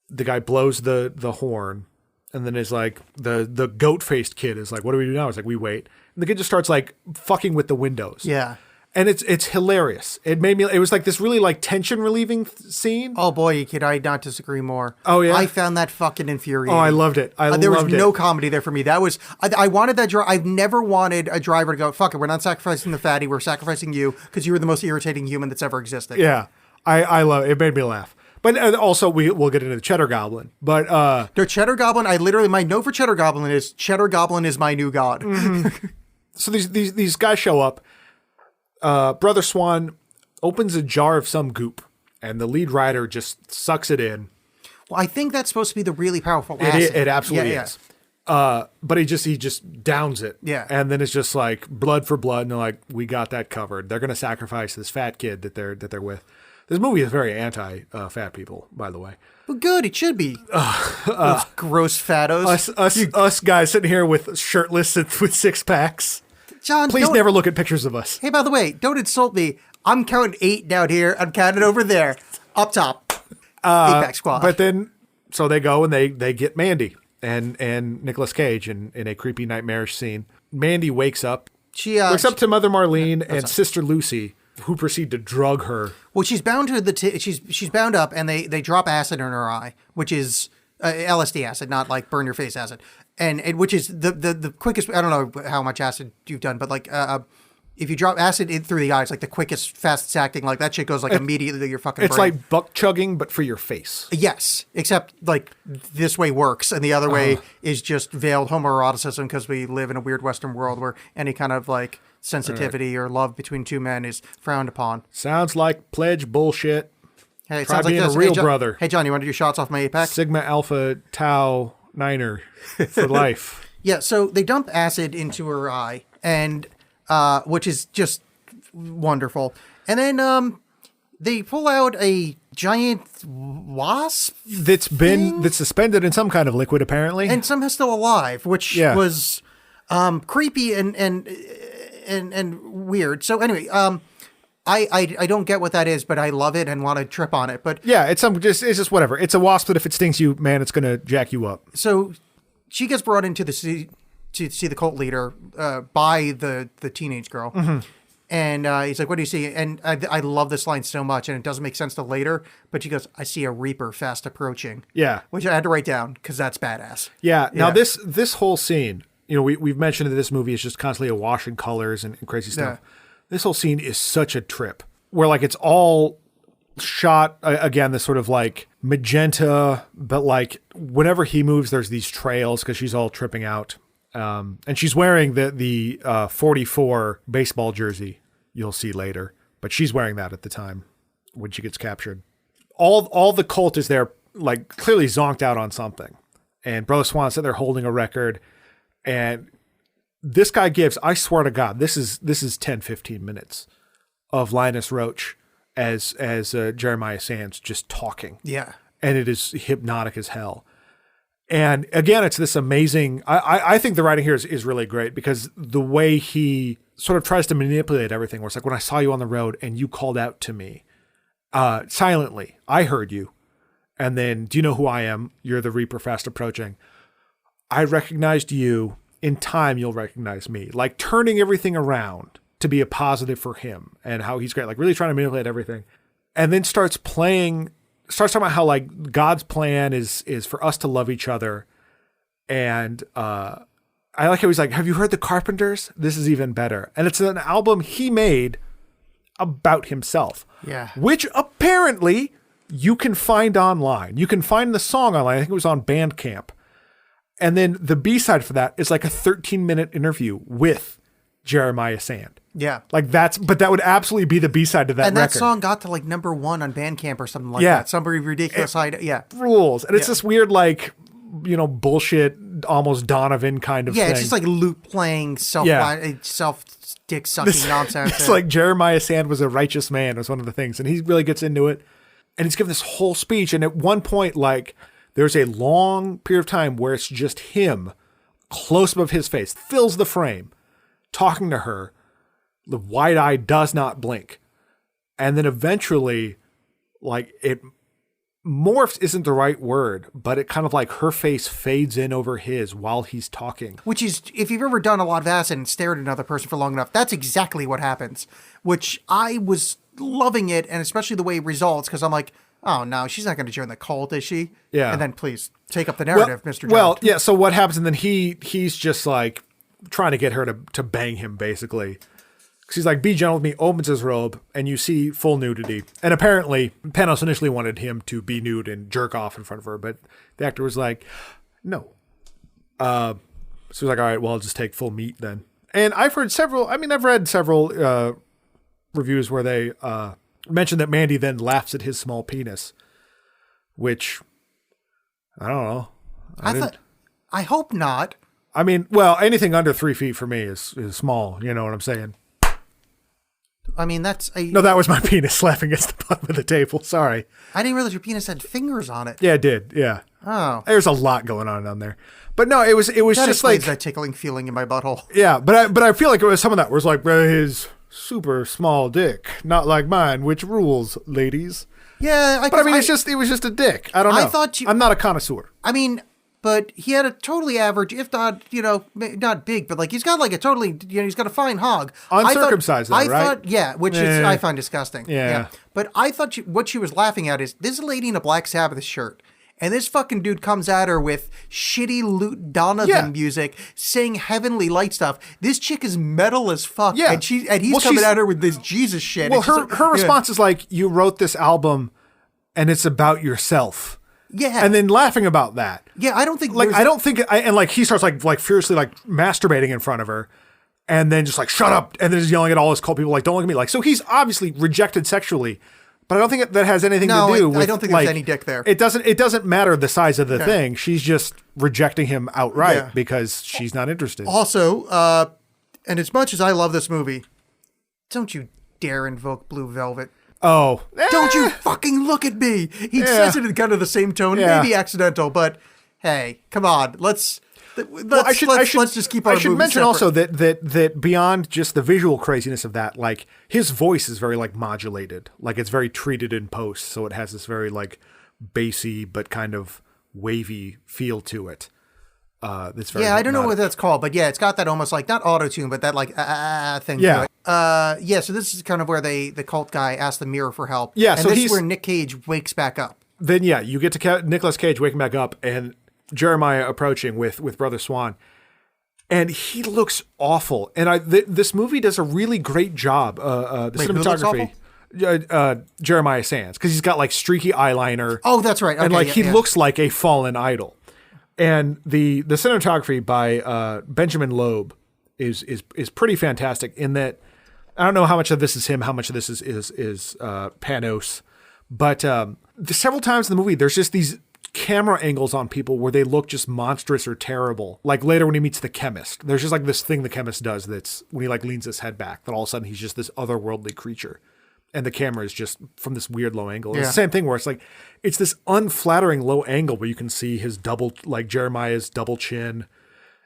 the guy blows the horn and then is like, the goat-faced kid is like, what do we do now? It's like, we wait. And the kid just starts like fucking with the windows. Yeah. And it's hilarious. It was like this really like tension relieving scene. Oh boy, could I not disagree more. Oh yeah. I found that fucking infuriating. Oh, I loved it. There was no comedy there for me. That was, I wanted that I've never wanted a driver to go, fuck it, we're not sacrificing the fatty, we're sacrificing you because you were the most irritating human that's ever existed. Yeah. I love it. It made me laugh. But also, we'll get into the Cheddar Goblin. But the Cheddar Goblin, my note for Cheddar Goblin is Cheddar Goblin is my new god. Mm-hmm. So these guys show up. Brother Swan opens a jar of some goop, and the lead rider just sucks it in. Well, I think that's supposed to be the really powerful acid. It absolutely is. But he just downs it. Yeah. And then it's just like blood for blood, and they're like, we got that covered. They're going to sacrifice this fat kid that they're with. This movie is very anti-fat people, by the way. Well, good. It should be. Those gross fattos. Us guys sitting here with shirtless and with six packs. John, please never look at pictures of us. Hey, by the way, don't insult me. I'm counting 8 down here. I'm counting over there, up top. 8-pack squad. But then, so they go and they get Mandy and Nicolas Cage in a creepy nightmarish scene. Mandy wakes up. She wakes up to Mother Marlene and Sister Lucy, who proceed to drug her. Well, she's bound to she's bound up, and they drop acid in her eye, which is LSD acid, not like burn your face acid, and which is the quickest. I don't know how much acid you've done, but like if you drop acid in through the eyes, like the quickest, fastest acting, like that shit goes like immediately to your fucking brain. It's like buck chugging, but for your face. Yes, except like this way works, and the other way is just veiled homoeroticism because we live in a weird Western world where any kind of like sensitivity or love between two men is frowned upon. Sounds like pledge bullshit. Hey, it Try sounds like being this. a real John, brother. Hey, John, you want to do shots off my 8-pack? Sigma Alpha Tau Niner for life. Yeah, so they dump acid into her eye, and which is just wonderful. And then they pull out a giant wasp that's suspended in some kind of liquid, apparently, and somehow still alive, which was creepy and weird. So anyway, I don't get what that is, but I love it and want to trip on it. But yeah, it's just whatever. It's a wasp that if it stings you, man, it's gonna jack you up. So she gets brought into to see the cult leader by the teenage girl. Mm-hmm. And he's like, what do you see? And I love this line so much, and it doesn't make sense till later, but she goes, I see a reaper fast approaching. Yeah. Which I had to write down because that's badass. Yeah. Now this whole scene, we've mentioned that this movie is just constantly awash in colors and crazy stuff. Yeah. This whole scene is such a trip where like it's all shot again, this sort of like magenta, but like whenever he moves, there's these trails because she's all tripping out. And she's wearing the 44 baseball jersey you'll see later, but she's wearing that at the time when she gets captured. All the cult is there, like clearly zonked out on something. And Brother Swan said they're holding a record, and this guy gives, I swear to God, this is 10, 15 minutes of Linus Roach as Jeremiah Sands just talking. Yeah. And it is hypnotic as hell. And again, it's this amazing, I think the writing here is really great because the way he sort of tries to manipulate everything, where it's like, when I saw you on the road and you called out to me silently, I heard you. And then, do you know who I am? You're the Reaper fast approaching. I recognized you. In time, you'll recognize me. Like turning everything around to be a positive for him and how he's great. Like really trying to manipulate everything. And then starts talking about how like God's plan is for us to love each other. And I like how he's like, have you heard the Carpenters? This is even better. And it's an album he made about himself. Yeah. Which apparently you can find online. You can find the song online. I think it was on Bandcamp. And then the B-side for that is like a 13-minute interview with Jeremiah Sand. Yeah. Like but that would absolutely be the B-side to that record. And that song got to like number 1 on Bandcamp or something like that. Some ridiculous idea. Yeah. Rules. And it's this weird, like, bullshit, almost Donovan kind of thing. Yeah, it's just like loop playing, self dick sucking nonsense. It's like Jeremiah Sand was a righteous man was one of the things. And he really gets into it. And he's given this whole speech. And at one point, like, there's a long period of time where it's just him close above his face, fills the frame, talking to her. The wide eye does not blink. And then eventually, like, it morphs isn't the right word, but it kind of like her face fades in over his while he's talking. Which is, if you've ever done a lot of acid and stared at another person for long enough, that's exactly what happens. Which I was loving it, and especially the way it results, because I'm like, oh no, she's not going to join the cult, is she? Yeah. And then please take up the narrative, Mr. Jones. Well, yeah. So what happens? And then he's just like trying to get her to bang him, basically. Because he's like, be gentle with me, opens his robe, and you see full nudity. And apparently, Panos initially wanted him to be nude and jerk off in front of her, but the actor was like, no. So he's like, all right, well, I'll just take full meat then. And I've read several reviews where they mentioned that Mandy then laughs at his small penis, which, I don't know. I hope not. I mean, well, anything under 3 feet for me is small. You know what I'm saying? I mean, No, that was my penis slapping against the bottom of the table. Sorry. I didn't realize your penis had fingers on it. Yeah, it did. Yeah. Oh. There's a lot going on down there. But no, it was That just like that tickling feeling in my butthole. Yeah, but I feel like it was some of that was like his super small dick, not like mine, which rules, ladies. Yeah, but I mean, it was just a dick. I don't know. I'm not a connoisseur. I mean, but he had a totally average, if not, not big, but like he's got like a totally, he's got a fine hog. Uncircumcised, right? Yeah, which is I find disgusting. Yeah. But I thought what she was laughing at is this is a lady in a Black Sabbath shirt. And this fucking dude comes at her with shitty Lute Donovan music, saying heavenly light stuff. This chick is metal as fuck. Yeah. And he's coming at her with this Jesus shit. Well, her response is like, you wrote this album and it's about yourself. Yeah. And then laughing about that. Yeah, I don't think and like he starts like furiously like masturbating in front of her and then just like, shut up. And then just yelling at all his cult people like, don't look at me. Like, so he's obviously rejected sexually. But I don't think that has anything to do with. I don't think there's any dick there. It doesn't matter the size of the thing. She's just rejecting him outright because she's not interested. Also, and as much as I love this movie, don't you dare invoke Blue Velvet. Oh. Don't you fucking look at me. He says it in kind of the same tone, maybe accidental, but hey, come on. Let's just keep our I should mention separate. also that beyond just the visual craziness of that, like his voice is very like modulated, like it's very treated in post, so it has this very like bassy but kind of wavy feel to it. That's very I don't know what that's called, but yeah, it's got that almost like not auto tune, but that like thing. Yeah. To it. So this is kind of where the cult guy asks the mirror for help. Yeah, and so this is where Nick Cage wakes back up. Then you get to Nicolas Cage waking back up and Jeremiah approaching with Brother Swan, and he looks awful. And this movie does a really great job. The cinematography, Jeremiah Sands, because he's got like streaky eyeliner. Oh, that's right. Okay, and like he looks like a fallen idol. And the cinematography by Benjamin Loeb is pretty fantastic. In that, I don't know how much of this is him, how much of this is Panos, but several times in the movie, there's just these camera angles on people where they look just monstrous or terrible. Like later when he meets the chemist, there's just like this thing the chemist does that's when he like leans his head back, that all of a sudden he's just this otherworldly creature. and the camera is just from this weird low angle. Yeah. It's the same thing where it's like, it's this unflattering low angle where you can see his like Jeremiah's double chin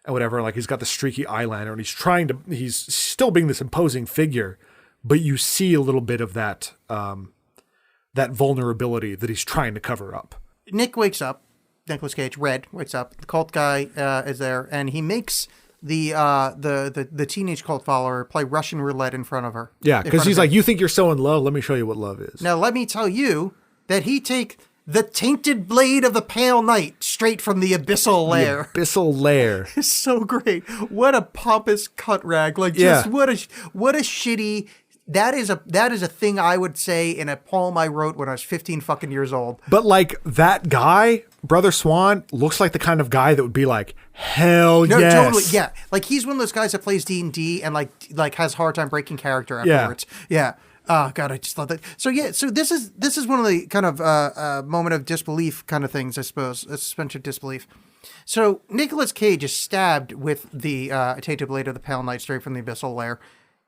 and whatever. Like he's got the streaky eyeliner and he's still being this imposing figure, but you see a little bit of that, that vulnerability that he's trying to cover up. Nick wakes up. Nicolas Cage, Red, wakes up. The cult guy is there, and he makes the teenage cult follower play Russian roulette in front of her. Yeah, because he's like, you think you're so in love? Let me show you what love is. Now, let me tell you that he take the tainted blade of the pale knight straight from the abyssal lair. The abyssal lair. It's so great. What a pompous cut rag. Like, just what a shitty... That is a thing I would say in a poem I wrote when I was 15 fucking years old. But like that guy, Brother Swan, looks like the kind of guy that would be like, hell no, yes. Totally, yeah. Like he's one of those guys that plays D&D and like has a hard time breaking character afterwards. Yeah. Oh God, I just love that. So yeah, so this is one of the kind of moment of disbelief kind of things, I suppose, a suspension of disbelief. So Nicolas Cage is stabbed with the tainted blade of the pale knight straight from the abyssal lair,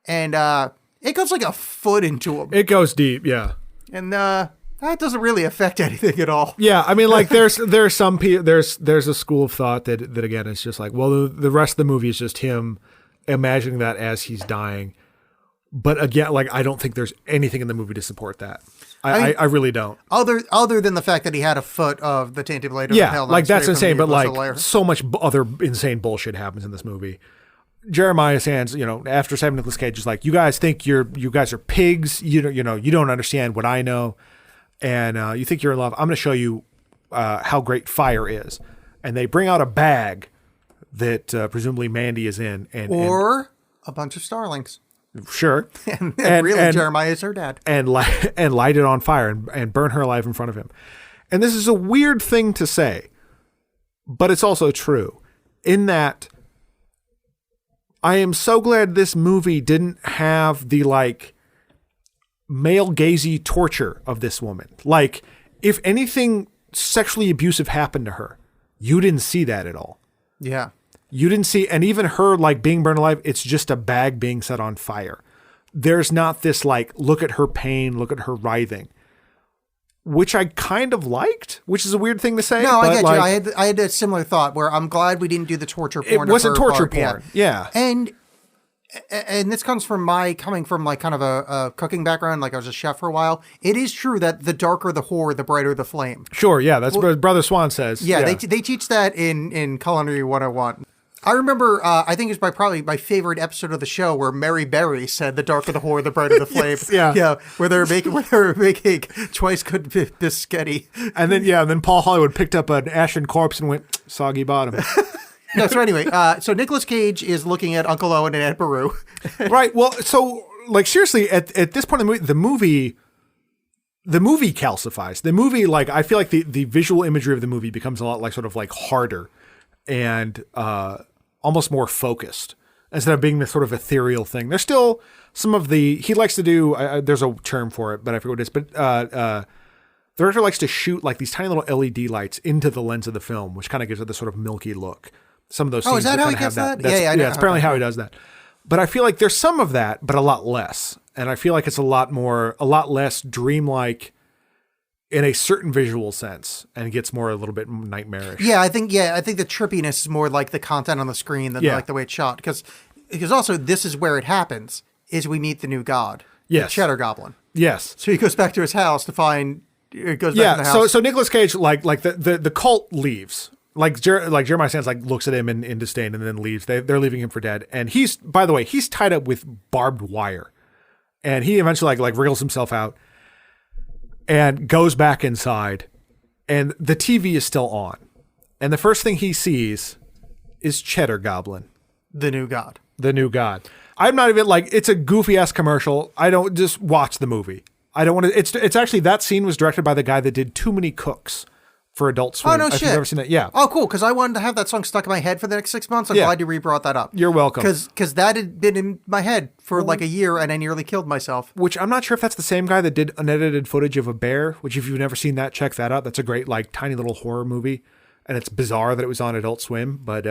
and it goes like a foot into him. It goes deep, yeah. And that doesn't really affect anything at all. Yeah, I mean, like there's some people, there's a school of thought that again, it's just like, well, the rest of the movie is just him imagining that as he's dying. But again, like I don't think there's anything in the movie to support that. I really don't. Other than the fact that he had a foot of the tainted blade of the pale knight. Like that's straight from insane. the But like abyssal lair. so much other insane bullshit happens in this movie. Jeremiah Sands, after Sam Nicolas Cage is like, you guys think you guys are pigs. You don't understand what I know. And you think you're in love. I'm going to show you how great fire is. And they bring out a bag that presumably Mandy is in. Or a bunch of starlings. Sure. and really, Jeremiah is her dad. And light it on fire and burn her alive in front of him. And this is a weird thing to say, but it's also true in that I am so glad this movie didn't have the like male gazy torture of this woman. Like if anything sexually abusive happened to her, you didn't see that at all. Yeah. You didn't see, and even her like being burned alive, it's just a bag being set on fire. There's not this like, look at her pain, look at her writhing, which I kind of liked, which is a weird thing to say. No, I get like, you. I had a similar thought where I'm glad we didn't do the torture porn. It wasn't torture part. porn. Yeah. And this comes from coming from like kind of a cooking background. Like I was a chef for a while. It is true that the darker the whore, the brighter the flame. Sure. Yeah. That's what Brother Swan says. Yeah. They teach that in Culinary 101. I remember, I think it was probably my favorite episode of the show where Mary Berry said, "The darker the whore, the brighter the flame." Yes, yeah, yeah, where they were making twice good biscotti. And then Paul Hollywood picked up an ashen corpse and went soggy bottom. No, so anyway, so Nicolas Cage is looking at Uncle Owen and Aunt Beru. Right. Well, so like seriously, at this point in the movie calcifies. The movie, like I feel like the visual imagery of the movie becomes a lot like sort of like harder and almost more focused instead of being this sort of ethereal thing. There's still some of he likes to do, there's a term for it, but I forget what it is, but the director likes to shoot like these tiny little LED lights into the lens of the film, which kind of gives it this sort of milky look. Some of those scenes is that how he gets that? Yeah, I know. It's apparently how he does that. But I feel like there's some of that, but a lot less. And I feel like it's a lot less dreamlike in a certain visual sense, and gets more a little bit nightmarish. Yeah, I think the trippiness is more like the content on the screen than like the way it's shot. Because also this is where it happens, is we meet the new god. Yes. The Cheddar Goblin. Yes. So he goes back to his house to find, it goes back to the house. So Nicolas Cage, like the cult leaves. Like Jeremiah Sands like looks at him in disdain and then leaves. They're leaving him for dead. And he's, by the way, he's tied up with barbed wire. And he eventually like wriggles himself out and goes back inside, and the TV is still on. And the first thing he sees is Cheddar Goblin. The new god. The new god. I'm not even like, it's a goofy ass commercial. I don't just watch the movie. I don't want to, it's actually, that scene was directed by the guy that did Too Many Cooks for Adult Swim. Oh, no if shit. you've ever seen that. Yeah. Oh, cool. Because I wanted to have that song stuck in my head for the next 6 months. I'm glad you brought that up. You're welcome. Because that had been in my head for like a year, and I nearly killed myself. Which I'm not sure if that's the same guy that did unedited footage of a bear, which if you've never seen that, check that out. That's a great, like, tiny little horror movie. And it's bizarre that it was on Adult Swim. But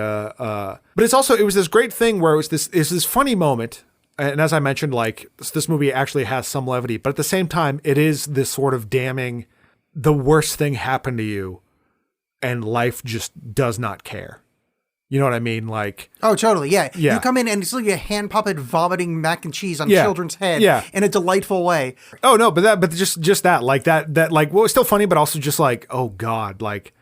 it's also, it was this great thing where it was this funny moment And as I mentioned, like this movie actually has some levity, but at the same time, it is this sort of damning, the worst thing happened to you and life just does not care. You know what I mean? Like, oh, totally. Yeah. Yeah. You come in and it's like a hand puppet vomiting mac and cheese on Yeah. children's head Yeah. in a delightful way. oh no, but just that, like that, like what was still funny, but also just like, oh God, like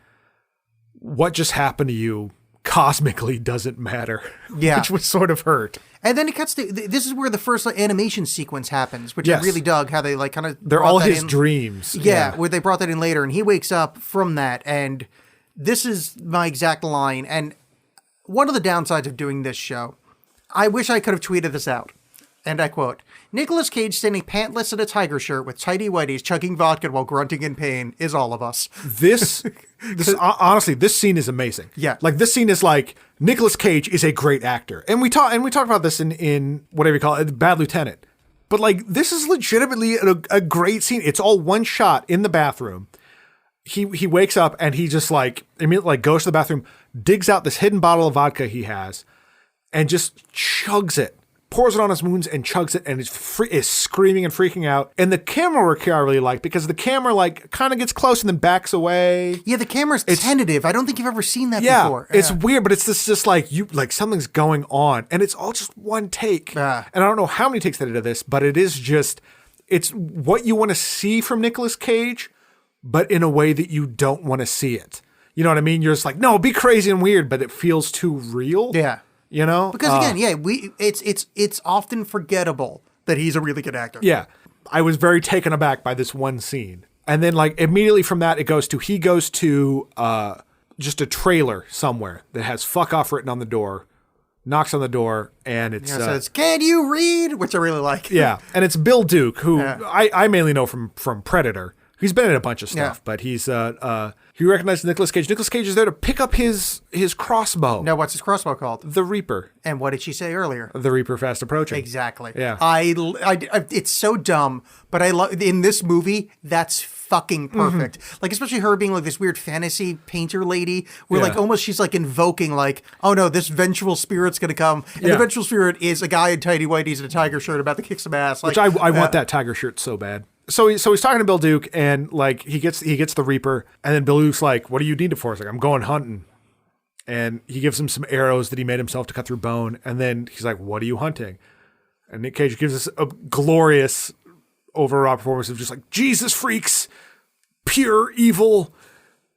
what just happened to you cosmically doesn't matter. Yeah. Which was sort of hurt. And then it cuts to, this is where the first like, animation sequence happens, which Yes. I really dug how they like kind of. They're all his dreams. Yeah, where they brought that in later, and he wakes up from that, and this is my exact line. And one of the downsides of doing this show, I wish I could have tweeted this out. And I quote, Nicolas Cage standing pantless in a tiger shirt with tidy whities chugging vodka while grunting in pain is all of us. This honestly, this scene is amazing. Yeah. Like this scene is like Nicolas Cage is a great actor. And we talked about this in whatever you call it, Bad Lieutenant. But like this is legitimately a great scene. It's all one shot in the bathroom. He wakes up and he just like immediately like goes to the bathroom, digs out this hidden bottle of vodka he has, and just chugs it. Pours it on his wounds and chugs it, and is screaming and freaking out. And the camera work here I really like, because the camera like kind of gets close and then backs away. Yeah, the camera's tentative. I don't think you've ever seen that before. It's weird, but it's just like you like something's going on, and it's all just one take. Yeah. And I don't know how many takes they did of this, but it is just it's what you want to see from Nicolas Cage, but in a way that you don't want to see it. You know what I mean? You're just like, no, be crazy and weird, but it feels too real. Yeah. You know? Because again, it's often forgettable that he's a really good actor. Yeah. I was very taken aback by this one scene. And then like immediately from that, he goes to just a trailer somewhere that has fuck off written on the door, knocks on the door, and it says, "Can you read?" Which I really like. Yeah. And it's Bill Duke, who I mainly know from Predator. He's been in a bunch of stuff, but he's he recognizes Nicolas Cage. Nicolas Cage is there to pick up his crossbow. Now, what's his crossbow called? The Reaper. And what did she say earlier? The Reaper fast approaching. Exactly. Yeah. It's so dumb, but I love in this movie. That's fucking perfect. Like especially her being like this weird fantasy painter lady, where like almost she's like invoking like, oh no, this vengeful spirit's gonna come, and the vengeful spirit is a guy in tidy whities and a tiger shirt about to kick some ass. Like, which I want that tiger shirt so bad. So he's talking to Bill Duke, and like he gets the Reaper, and then Bill Duke's like, "What do you need it for?" He's like, "I'm going hunting," and he gives him some arrows that he made himself to cut through bone, and then he's like, "What are you hunting?" And Nick Cage gives us a glorious overall performance of just like Jesus freaks, pure evil,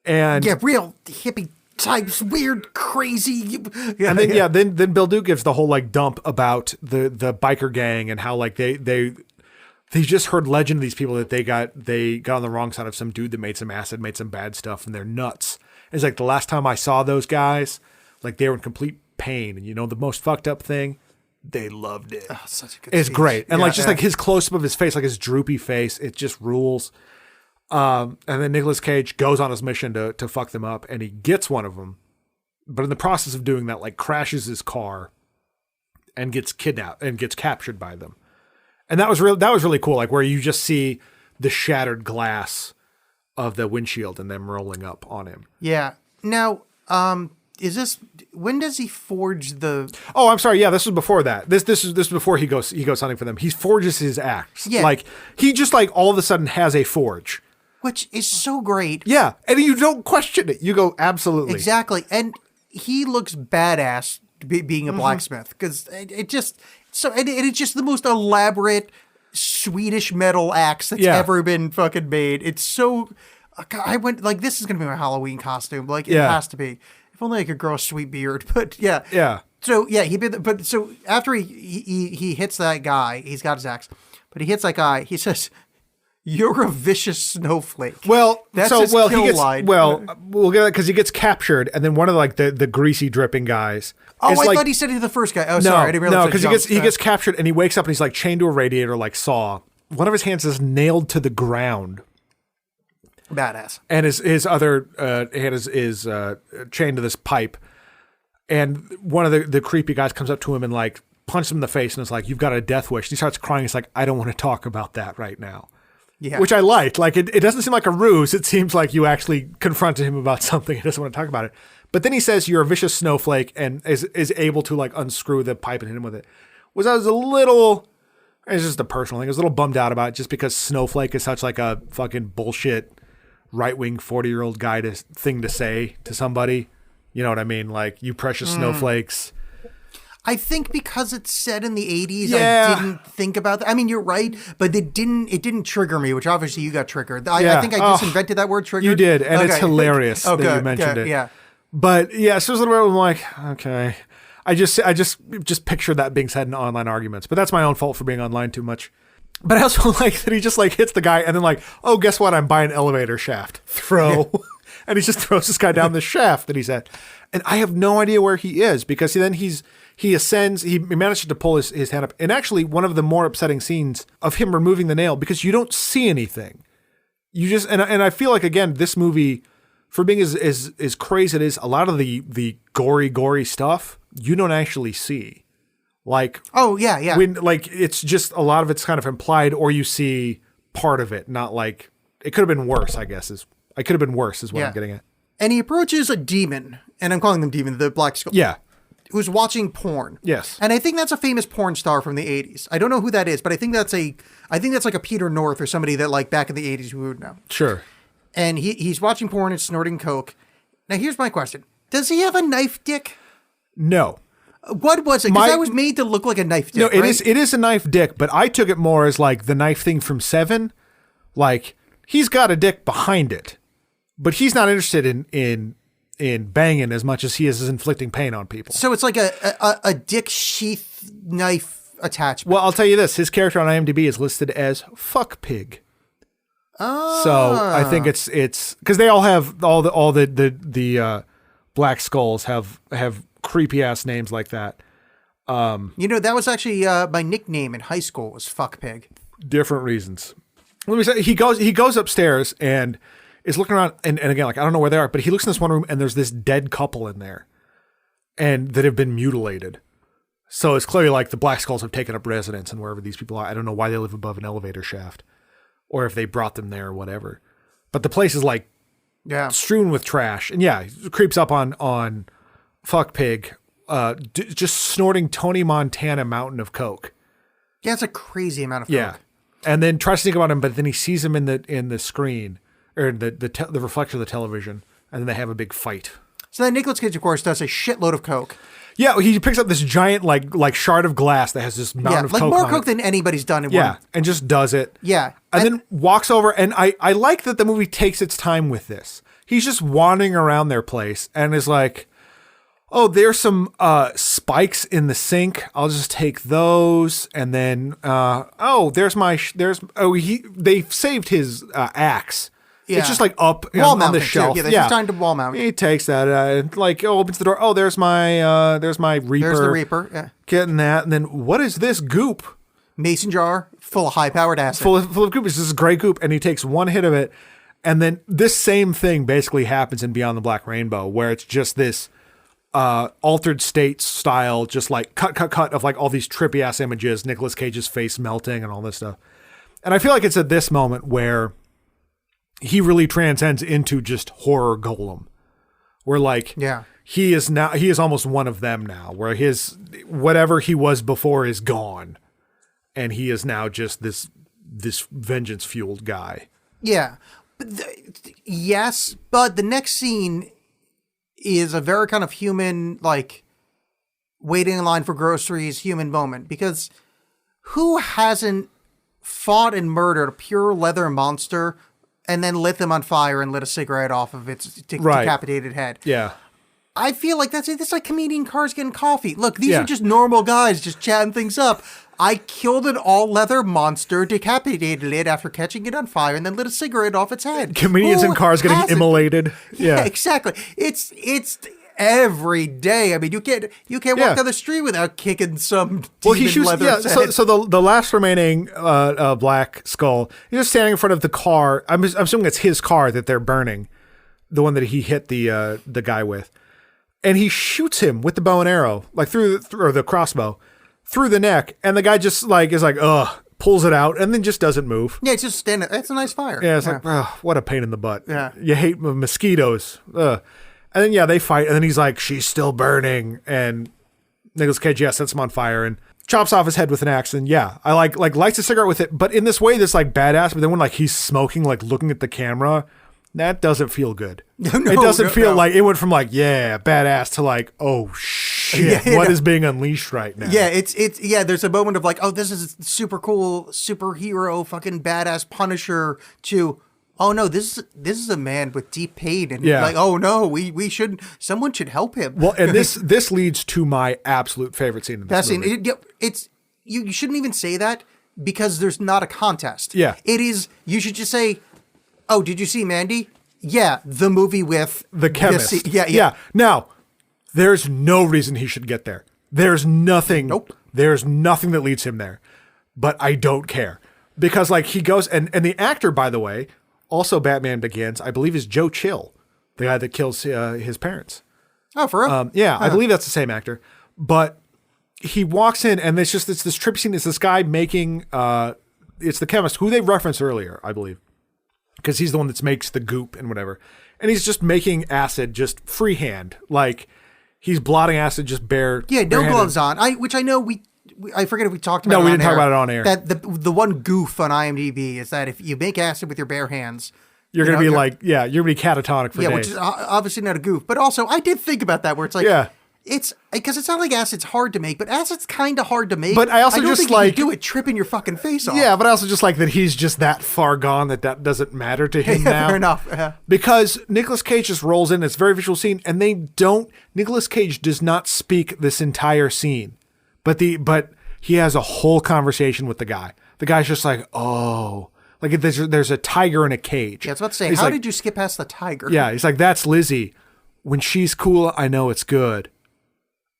and real hippie types, weird, crazy. And then then Bill Duke gives the whole like dump about the biker gang and how like they just heard legend of these people that they got on the wrong side of some dude that made some acid, made some bad stuff, and they're nuts. It's like the last time I saw those guys, like they were in complete pain. And you know the most fucked up thing? They loved it. Oh, such a good It's speech. great. And like just like his close up of his face, like his droopy face, it just rules. And then Nicolas Cage goes on his mission to fuck them up, and he gets one of them. But in the process of doing that, like crashes his car and gets kidnapped and gets captured by them. And that was really cool, like where you just see the shattered glass of the windshield and them rolling up on him. Yeah. Now, is this when does he forge the? Oh, I'm sorry. Yeah, this was before that. This is before he goes hunting for them. He forges his axe. Yeah. Like he just like all of a sudden has a forge, Which is so great. Yeah, and you don't question it. You go absolutely Exactly, and he looks badass being a blacksmith because it just. So and it's just the most elaborate Swedish metal axe that's ever been fucking made. It's so. I went like this is gonna be my Halloween costume. Like it has to be. If only I could grow a sweet beard. But yeah. So so after he hits that guy, he's got his axe, but he hits that guy. He says, "You're a vicious snowflake." Well, that's so his well kill he gets line. well we'll get that because he gets captured, and then one of like the greasy dripping guys. Oh, I like, thought he said he's the first guy. Oh, sorry, I didn't realize. No, because he gets captured and he wakes up and he's like chained to a radiator like Saw. One of his hands is nailed to the ground. Badass. And his other hand is chained to this pipe. And one of the creepy guys comes up to him and like punches him in the face and is like, "You've got a death wish." And he starts crying. He's like, "I don't want to talk about that right now." Yeah. Which I liked. Like it doesn't seem like a ruse. It seems like you actually confronted him about something. He doesn't want to talk about it. But then he says, "You're a vicious snowflake," and is able to like unscrew the pipe and hit him with it. was I was a little, it's just a personal thing. I was a little bummed out about it just because Snowflake is such like a fucking bullshit right-wing 40-year-old guy thing to say to somebody. You know what I mean? Like, you precious snowflakes. I think because it's set in the 80s, Yeah. I didn't think about that. I mean, you're right, but it didn't trigger me, which obviously you got triggered. I think I just invented that word, triggered. You did, and it's hilarious that good, you mentioned good, it. Yeah. But yeah, so it was a little bit, I'm like, okay. I just picture that being said in online arguments, but that's my own fault for being online too much. But I also like that he just like hits the guy and then like, oh, guess what? I'm buying an elevator shaft. Throw. And he just throws this guy down the shaft that he's at. And I have no idea where he is because he ascends, he manages to pull his hand up. And actually one of the more upsetting scenes of him removing the nail, because you don't see anything. You just, and I feel like, again, this movie, for being as crazy as it is, a lot of the gory stuff, you don't actually see. Like, oh yeah. When, like, it's just a lot of it's kind of implied, or you see part of it, not like, it could have been worse, I guess, is what I'm getting at. And he approaches a demon, and I'm calling them demon, the Black Skull. Yeah. Who's watching porn. Yes. And I think that's a famous porn star from the 80s. I don't know who that is, but I think that's like a Peter North or somebody that like back in the 80s we would know. Sure. And he's watching porn and snorting coke. Now here's my question. Does he have a knife dick? No. What was it? Because that was made to look like a knife dick. No, right? it is a knife dick, but I took it more as like the knife thing from Seven. Like, he's got a dick behind it, but he's not interested in banging as much as he is inflicting pain on people. So it's like a dick sheath knife attachment. Well, I'll tell you this: his character on IMDb is listed as fuck pig. So I think it's because they all have all the Black Skulls have creepy ass names like that. That was actually my nickname in high school was fuck pig. Different reasons. Let me say, he goes upstairs and is looking around, and again, like, I don't know where they are, but he looks in this one room and there's this dead couple in there and that have been mutilated. So it's clearly like the Black Skulls have taken up residence and wherever these people are. I don't know why they live above an elevator shaft or if they brought them there or whatever. But the place is like strewn with trash. And yeah, he creeps up on fuck pig, just snorting Tony Montana mountain of coke. Yeah, it's a crazy amount of coke. Yeah. And then tries to think about him, but then he sees him in the screen or the reflection of the television, and then they have a big fight. So then Nicolas Cage, of course, does a shitload of coke. Yeah, he picks up this giant like shard of glass that has this mountain of coke. Like more on coke it. than anybody's done in Yeah, and just does it. Yeah. And then walks over, and I like that the movie takes its time with this. He's just wandering around their place and is like, oh, there's some spikes in the sink. I'll just take those. And then, they've saved his axe. Yeah. It's just like up wall on the shelf. Too. Yeah, there's time to wall mount. He takes that, opens the door. Oh, there's my Reaper. There's the Reaper. Yeah. Getting that. And then what is this goop? Mason jar full of high-powered acid. Full of goop. It's this gray goop. And he takes one hit of it. And then this same thing basically happens in Beyond the Black Rainbow, where it's just this altered state style, just like cut of like all these trippy ass images, Nicolas Cage's face melting and all this stuff. And I feel like it's at this moment where he really transcends into just horror golem, where like, he is almost one of them now, where his, whatever he was before is gone. And he is now just this vengeance fueled guy. Yeah. Yes. But the next scene is a very kind of human, like, waiting in line for groceries, human moment. Because who hasn't fought and murdered a pure leather monster and then lit them on fire and lit a cigarette off of its decapitated head? Yeah. I feel like that's like comedian cars getting coffee. Look, these are just normal guys just chatting things up. I killed an all-leather monster, decapitated it after catching it on fire, and then lit a cigarette off its head. Comedians in cars getting immolated. Yeah, exactly. It's every day. I mean, you can't walk down the street without kicking some demon leather's head. So the last remaining Black Skull, he's just standing in front of the car. I'm assuming it's his car that they're burning, the one that he hit the guy with, and he shoots him with the bow and arrow, like through the crossbow. Through the neck, and the guy just like is like, pulls it out, and then just doesn't move. Yeah, it's just standing. It's a nice fire. Yeah, it's like, what a pain in the butt. Yeah, you hate mosquitoes. And then they fight, and then he's like, she's still burning, and Nicolas Cage, sets him on fire and chops off his head with an axe. And I lights a cigarette with it, but in this way that's like badass. But then when like he's smoking, like looking at the camera, that doesn't feel good. It doesn't feel like it went from like, badass to like, oh shit, what is being unleashed right now? Yeah, it's there's a moment of like, oh, this is super cool, superhero, fucking badass Punisher to, oh no, this is a man with deep pain and like, oh no, we shouldn't, someone should help him. Well, and this leads to my absolute favorite scene in this movie. It's you shouldn't even say that because there's not a contest. Yeah. It is, you should just say, oh, did you see Mandy? Yeah, the movie with the chemist. Yeah. Now, there's no reason he should get there. There's nothing. Nope. There's nothing that leads him there. But I don't care. Because like he goes and the actor, by the way, also Batman Begins, I believe is Joe Chill, the guy that kills his parents. Oh, for real? I believe that's the same actor. But he walks in and it's this trippy scene. It's this guy making it's the chemist who they referenced earlier, I believe. Because he's the one that makes the goop and whatever. And he's just making acid just freehand. Like, he's blotting acid just bare. Yeah, no gloves on. Which I know I forget if we talked about it. No, we didn't talk about it on air. That the one goof on IMDb is that if you make acid with your bare hands, you're going to be like, you're going to be catatonic for days. Which is obviously not a goof. But also, I did think about that where it's like, it's because it's not like acid's hard to make, but acid's kind of hard to make. But I also don't just think like you can do it tripping your fucking face off. Yeah, but I also just like that he's just that far gone that doesn't matter to him now. Fair enough. Because Nicolas Cage just rolls in. It's a very visual scene, and Nicolas Cage does not speak this entire scene, but he has a whole conversation with the guy. The guy's just like, oh. Like there's a tiger in a cage. Yeah, I was about to say, how did you skip past the tiger? Yeah, he's like, that's Lizzie. When she's cool, I know it's good.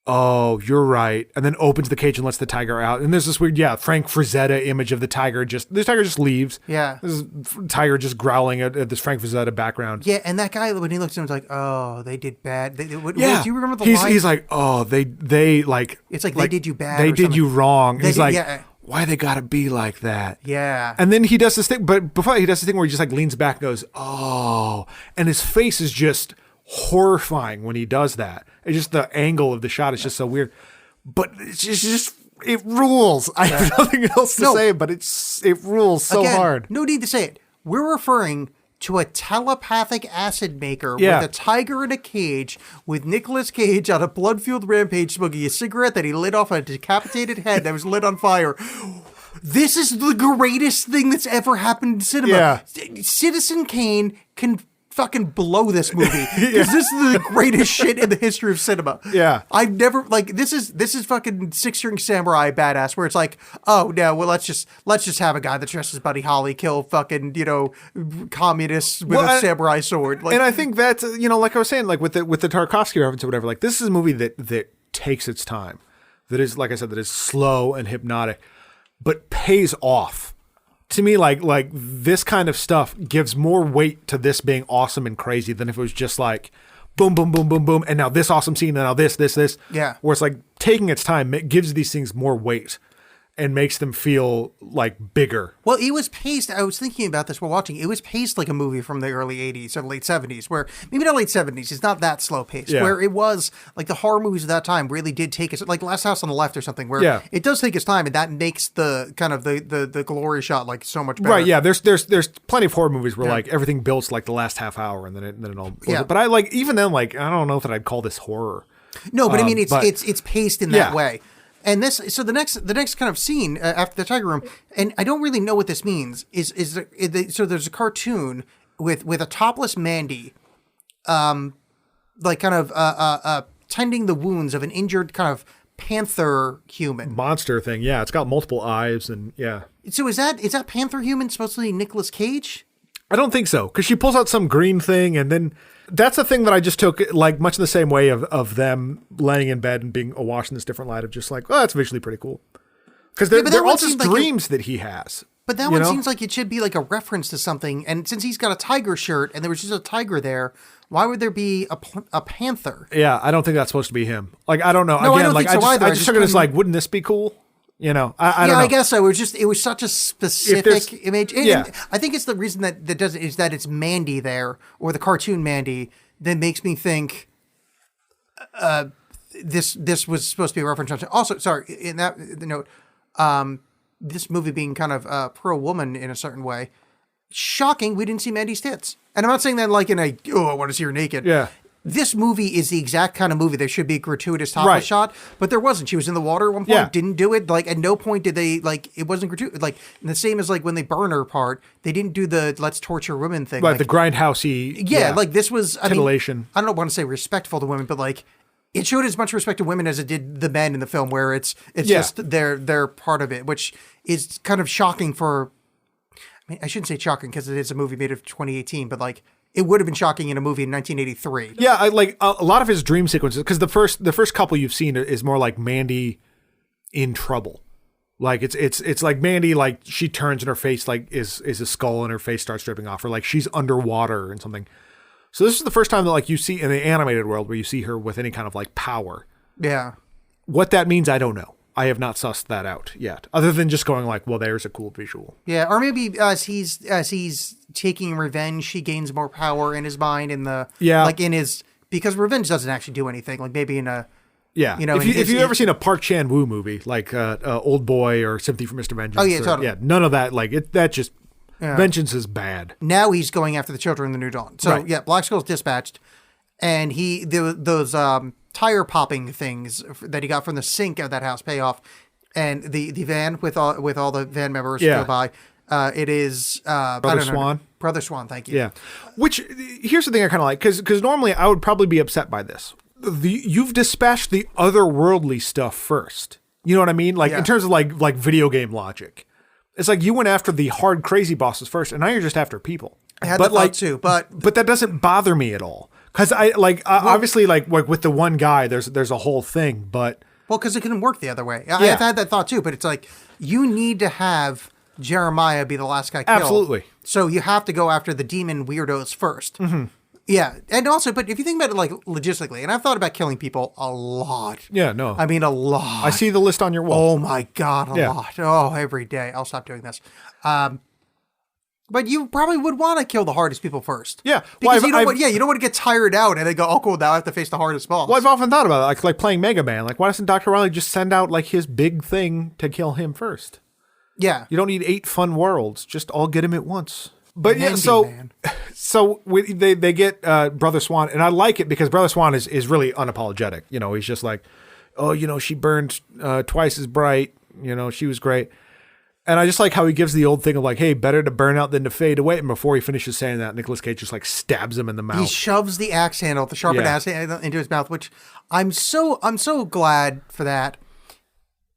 Oh, you're right. And then opens the cage and lets the tiger out. And there's this weird, Frank Frazetta image of the tiger. This tiger just leaves. Yeah. This tiger just growling at this Frank Frazetta background. Yeah, and that guy, when he looks at him, is like, oh, they did bad. Do you remember the line? He's like, oh, they like. It's like they did you bad. They did you wrong. He's like, yeah. Why they gotta be like that? Yeah. And then he does this thing, but before he does this thing where he just like leans back and goes, oh. And his face is just horrifying when he does that. It's just the angle of the shot is just so weird, but it's just it rules. I have nothing else to say, but it rules so hard. No need to say it. We're referring to a telepathic acid maker with a tiger in a cage with Nicolas Cage on a blood-fueled rampage smoking a cigarette that he lit off a decapitated head that was lit on fire. This is the greatest thing that's ever happened in cinema. Yeah. Citizen Kane can fucking blow this movie because this is the greatest shit in the history of cinema. Yeah, I've never this is fucking Six String Samurai badass where it's like, oh no, well let's just have a guy that dresses Buddy Holly kill fucking communists with a samurai sword. Like, and I think that's like I was saying, like with the Tarkovsky reference or whatever. Like this is a movie that takes its time, that is, like I said, that is slow and hypnotic, but pays off. To me, like this kind of stuff gives more weight to this being awesome and crazy than if it was just like boom, boom, boom, boom, boom, and now this awesome scene, and now this. Yeah. Where it's like taking its time, it gives these things more weight and makes them feel like bigger. Well, it was paced, I was thinking about this while watching, it was paced like a movie from the early 80s or late 70s, where, maybe not late 70s, it's not that slow paced, where it was, like the horror movies of that time really did take its, like Last House on the Left or something, where it does take its time, and that makes the kind of the glory shot like so much better. Right, yeah, there's plenty of horror movies where like everything builds like the last half hour and then it all but I like, even then, like, I don't know that I'd call this horror. No, but I mean, it's paced in that way. And so the next kind of scene after the tiger room, and I don't really know what this means, so there's a cartoon with a topless Mandy, like kind of tending the wounds of an injured kind of panther human monster thing. Yeah, it's got multiple eyes and So is that panther human supposed to be Nicolas Cage? I don't think so, because she pulls out some green thing, and then that's a thing that I just took like much in the same way of them laying in bed and being awash in this different light of just like, oh, that's visually pretty cool. Because they're all just dreams that he has. But that one seems like it should be like a reference to something. And since he's got a tiger shirt and there was just a tiger there, why would there be a panther? Yeah, I don't think that's supposed to be him. Like, I don't know. No, again, I don't think so either. I just took it as like, wouldn't this be cool? I don't know. I guess so. It was such a specific image. And I think it's the reason that does it is that it's Mandy there, or the cartoon Mandy, that makes me think this was supposed to be a reference. Also, sorry, in that the note, this movie being kind of pro woman in a certain way. Shocking, we didn't see Mandy's tits, and I'm not saying that like in a I want to see her naked. Yeah. This movie is the exact kind of movie there should be a gratuitous topless shot, but there wasn't. She was in the water at one point, didn't do it. Like at no point did they it wasn't gratuitous. Like the same as like when they burn her part, they didn't do the let's torture women thing. Right, like, the grindhousey. like this was titillation. I don't want to say respectful to women, but like it showed as much respect to women as it did the men in the film, where it's just they're part of it, which is kind of shocking for. I mean, I shouldn't say shocking because it is a movie made of 2018, but like. It would have been shocking in a movie in 1983. Yeah, I like a lot of his dream sequences because the first couple you've seen is more like Mandy in trouble. Like it's like Mandy, like she turns and her face like is a skull and her face starts dripping off, or like she's underwater and something. So this is the first time that like you see in the animated world where you see her with any kind of like power. Yeah. What that means, I don't know. I have not sussed that out yet, other than just going like, well, there's a cool visual. Yeah, or maybe as he's taking revenge, she gains more power in his mind like in his, because revenge doesn't actually do anything. Like maybe in a if you've ever seen a Park Chan-wook movie like Old Boy or Sympathy for Mr. Vengeance, totally. Yeah, none of that. Like that just vengeance is bad. Now he's going after the children in the New Dawn. So Black Skull's dispatched, and those tire popping things that he got from the sink of that house pay off, and the van with all the van members go by. It is Brother Swan. Brother Swan, thank you. Yeah. Which here's the thing I kind of like because normally I would probably be upset by this. You've dispatched the otherworldly stuff first. You know what I mean? Like in terms of like video game logic, it's like you went after the hard crazy bosses first, and now you're just after people. I had that thought too, but that doesn't bother me at all. Because obviously like with the one guy, there's a whole thing, but because it couldn't work the other way. I've had that thought too, but it's like you need to have Jeremiah be the last guy killed. Absolutely. So you have to go after the demon weirdos first. Mm-hmm. Yeah, and also, but if you think about it like logistically, and I've thought about killing people a lot. Yeah, no, I mean a lot. I see the list on your wall. Oh my god, a lot. Oh, every day. I'll stop doing this. But you probably would want to kill the hardest people first. Yeah. Because you don't want to get tired out and then go, oh, cool, now I have to face the hardest boss. Well, I've often thought about it, like playing Mega Man. Like, why doesn't Dr. Wily just send out, like, his big thing to kill him first? Yeah. You don't need 8 fun worlds. Just all get him at once. But Mandy, so they get Brother Swan, and I like it because Brother Swan is really unapologetic. You know, he's just like, oh, you know, she burned twice as bright. You know, she was great. And I just like how he gives the old thing of like, hey, better to burn out than to fade away. And before he finishes saying that, Nicolas Cage just like stabs him in the mouth. He shoves the axe handle, the sharpened axe handle into his mouth, which I'm so glad for that,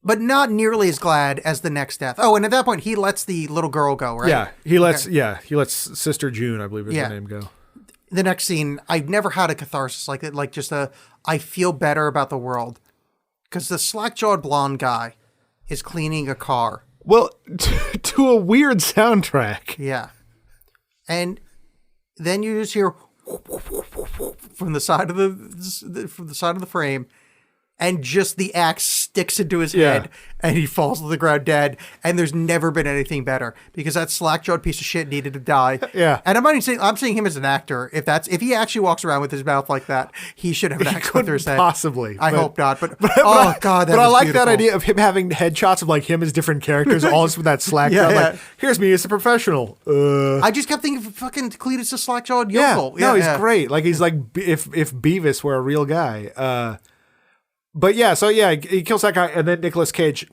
but not nearly as glad as the next death. Oh, and at that point, he lets the little girl go, right? Yeah, he lets Sister June, I believe is her name, go. The next scene, I've never had a catharsis like that, like just I feel better about the world. Because the slack-jawed blonde guy is cleaning a car. Well, to a weird soundtrack. Yeah. And then you just hear from the side of the frame, and just the axe sticks into his head, and he falls to the ground dead. And there's never been anything better because that slack-jawed piece of shit needed to die. Yeah. And I'm saying him as an actor. If he actually walks around with his mouth like that, he should have an axe through his head. Possibly. I hope not. But oh god, but I like beautiful. that idea of him having headshots of like him as different characters, all just with that slack-jawed. Like, here's me as a professional. I just kept thinking of fucking Cletus the slack-jawed yokel. No, he's great. Like he's like if Beavis were a real guy. But yeah, so yeah, he kills that guy, and then Nicolas Cage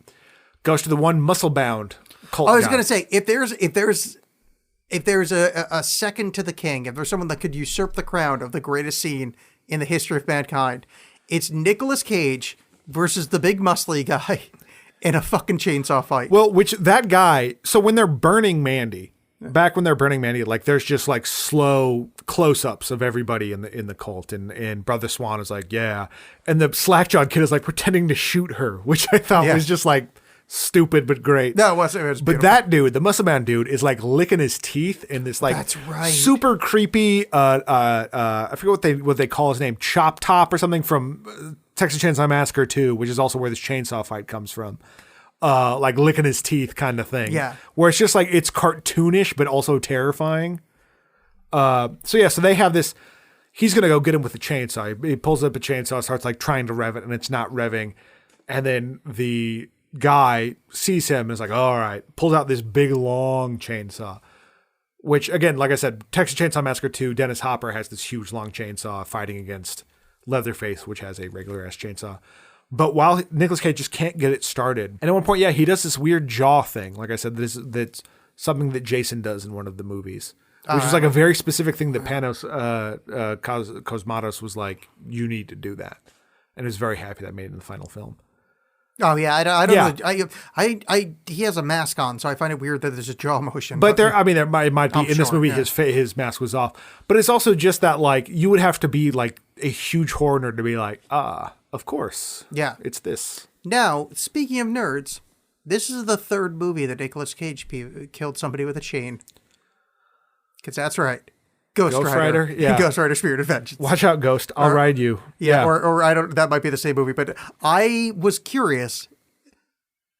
goes to the one muscle-bound cult. I was going to say, if there's a second to the king, if there's someone that could usurp the crown of the greatest scene in the history of mankind, it's Nicolas Cage versus the big muscly guy in a fucking chainsaw fight. Well, that guy, so when they're burning Mandy, back when they're burning Mandy, like there's just like slow close-ups of everybody in the cult, and Brother Swan is like, yeah, and the slack-jawed kid is like pretending to shoot her, which I thought was just like stupid but great. No, it was beautiful. But that dude, the muscle-bound dude, is like licking his teeth in this like that's right. super creepy. I forget what they call his name, Chop Top or something from Texas Chainsaw Massacre 2, which is also where this chainsaw fight comes from. Like licking his teeth kind of thing. Yeah. Where it's just like, it's cartoonish, but also terrifying. So they have this, he's going to go get him with the chainsaw. He pulls up a chainsaw, starts like trying to rev it, and it's not revving. And then the guy sees him and is like, all right, pulls out this big, long chainsaw. Which, again, like I said, Texas Chainsaw Massacre 2, Dennis Hopper has this huge, long chainsaw fighting against Leatherface, which has a regular-ass chainsaw. But while Nicolas Cage just can't get it started. And at one point, yeah, he does this weird jaw thing. Like I said, that's something that Jason does in one of the movies. Which is like a very specific thing that Panos Cosmatos was like, you need to do that. And was very happy that made it in the final film. Oh yeah, I don't know. He has a mask on, so I find it weird that there's a jaw motion. But there might be in this movie yeah. his mask was off. But it's also just that like you would have to be like a huge horror nerd to be like, of course, yeah, it's this. Now, speaking of nerds, this is the third movie that Nicolas Cage killed somebody with a chain. Because that's right. Ghost Rider. Yeah. Ghost Rider Spirit of Vengeance. Watch out, Ghost. I'll ride you. Yeah. Or I don't, that might be the same movie, but I was curious.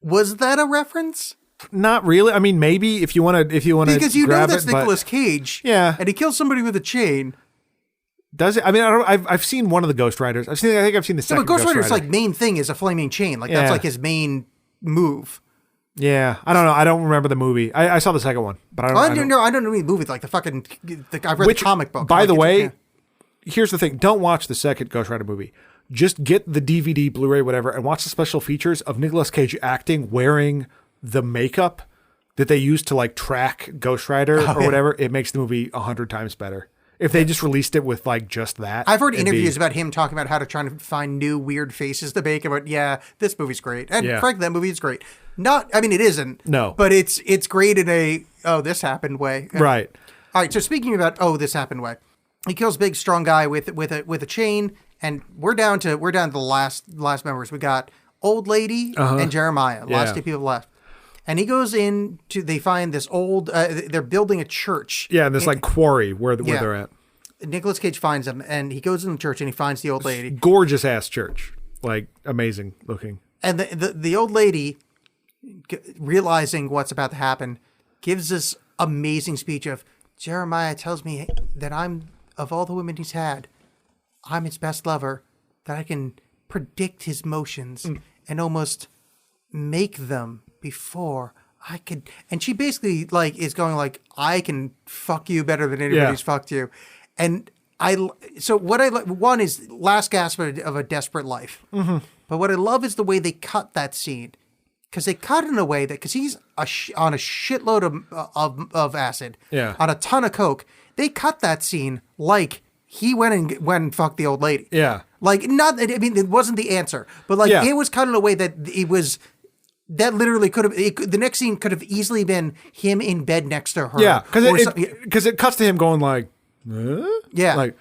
Was that a reference? Not really. I mean, maybe if you want to, because you know grab that's it, Nicolas Cage. Yeah. And he kills somebody with a chain. Does it? I mean, I've seen one of the Ghost Riders. I think I've seen the second. But Ghost Rider's Rider. like main thing is a flaming chain. Like that's like his main move. Yeah, I don't know. I don't remember the movie. I saw the second one, but I don't know the movie. Like the fucking, I've read the comic book. By the way, here's the thing: don't watch the second Ghost Rider movie. Just get the DVD, Blu-ray, whatever, and watch the special features of Nicolas Cage acting wearing the makeup that they used to like track Ghost Rider or whatever. It makes the movie 100 times better. If they just released it with like just that. I've heard interviews about him talking about how to try to find new weird faces to make. But yeah, this movie's great, and frankly, that movie is great. It isn't. No. But it's great in a, this happened way. Right. All right. So speaking about, this happened way, he kills big, strong guy with a chain. And we're down to the last members. We got old lady and Jeremiah. Last two people left. And he goes in they find this old, they're building a church. Yeah. And this like quarry where they're at. Nicolas Cage finds them and he goes in the church and he finds the old lady. Gorgeous ass church. Like amazing looking. And the old lady, realizing what's about to happen, gives this amazing speech of, Jeremiah tells me that I'm, of all the women he's had, I'm his best lover, that I can predict his motions and almost make them before I could. And she basically like is going like, I can fuck you better than anybody's fucked you. And one is last gasp of a desperate life. Mm-hmm. But what I love is the way they cut that scene. Because they cut in a way that, because he's on a shitload of acid, on a ton of coke, they cut that scene like he went and fucked the old lady. Yeah. Like, it wasn't the answer, but like it was cut in a way that it was, that literally could have, the next scene could have easily been him in bed next to her. Yeah. Because it cuts to him going like, yeah. Like,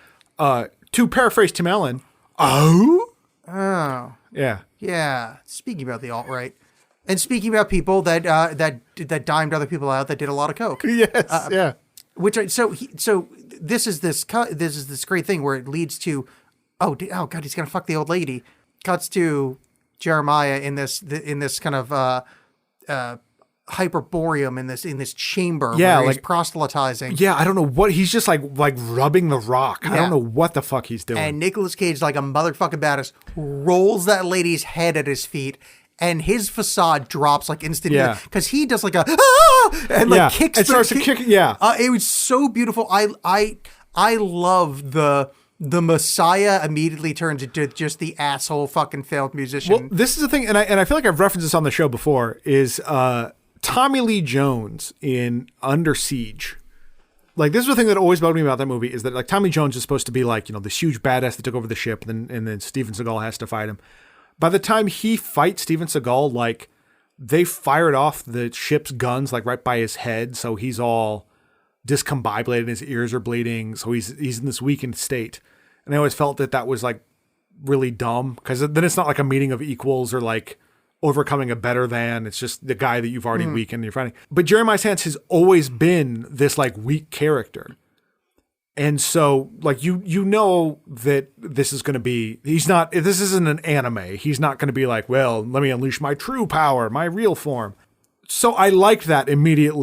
to paraphrase Tim Allen, oh. Yeah. Yeah. Speaking about the alt-right. And speaking about people that dimed other people out that did a lot of coke. Yes, yeah. So this is this great thing where it leads to, oh god, he's gonna fuck the old lady. Cuts to Jeremiah in this kind of hyperboreum in this chamber. Yeah, where like he's proselytizing. Yeah, I don't know what he's just like rubbing the rock. Yeah. I don't know what the fuck he's doing. And Nicolas Cage, like a motherfucking badass, rolls that lady's head at his feet. And his facade drops like instantly because he does like a and like kicks and starts to kick. Yeah, it was so beautiful. I love the Messiah immediately turns into just the asshole fucking failed musician. Well, this is the thing, and I feel like I've referenced this on the show before. Is Tommy Lee Jones in Under Siege? Like, this is the thing that always bugged me about that movie is that like Tommy Jones is supposed to be like, this huge badass that took over the ship, and then Steven Seagal has to fight him. By the time he fights Steven Seagal, like they fired off the ship's guns like right by his head, so he's all discombobulated, his ears are bleeding, so he's in this weakened state. And I always felt that was like really dumb because then it's not like a meeting of equals or like overcoming a better than. It's just the guy that you've already weakened and you're fighting. But Jeremiah Sands has always been this like weak character. And so, like, you know that this is going to be, this isn't an anime. He's not going to be like, well, let me unleash my true power, my real form. So I liked that immediate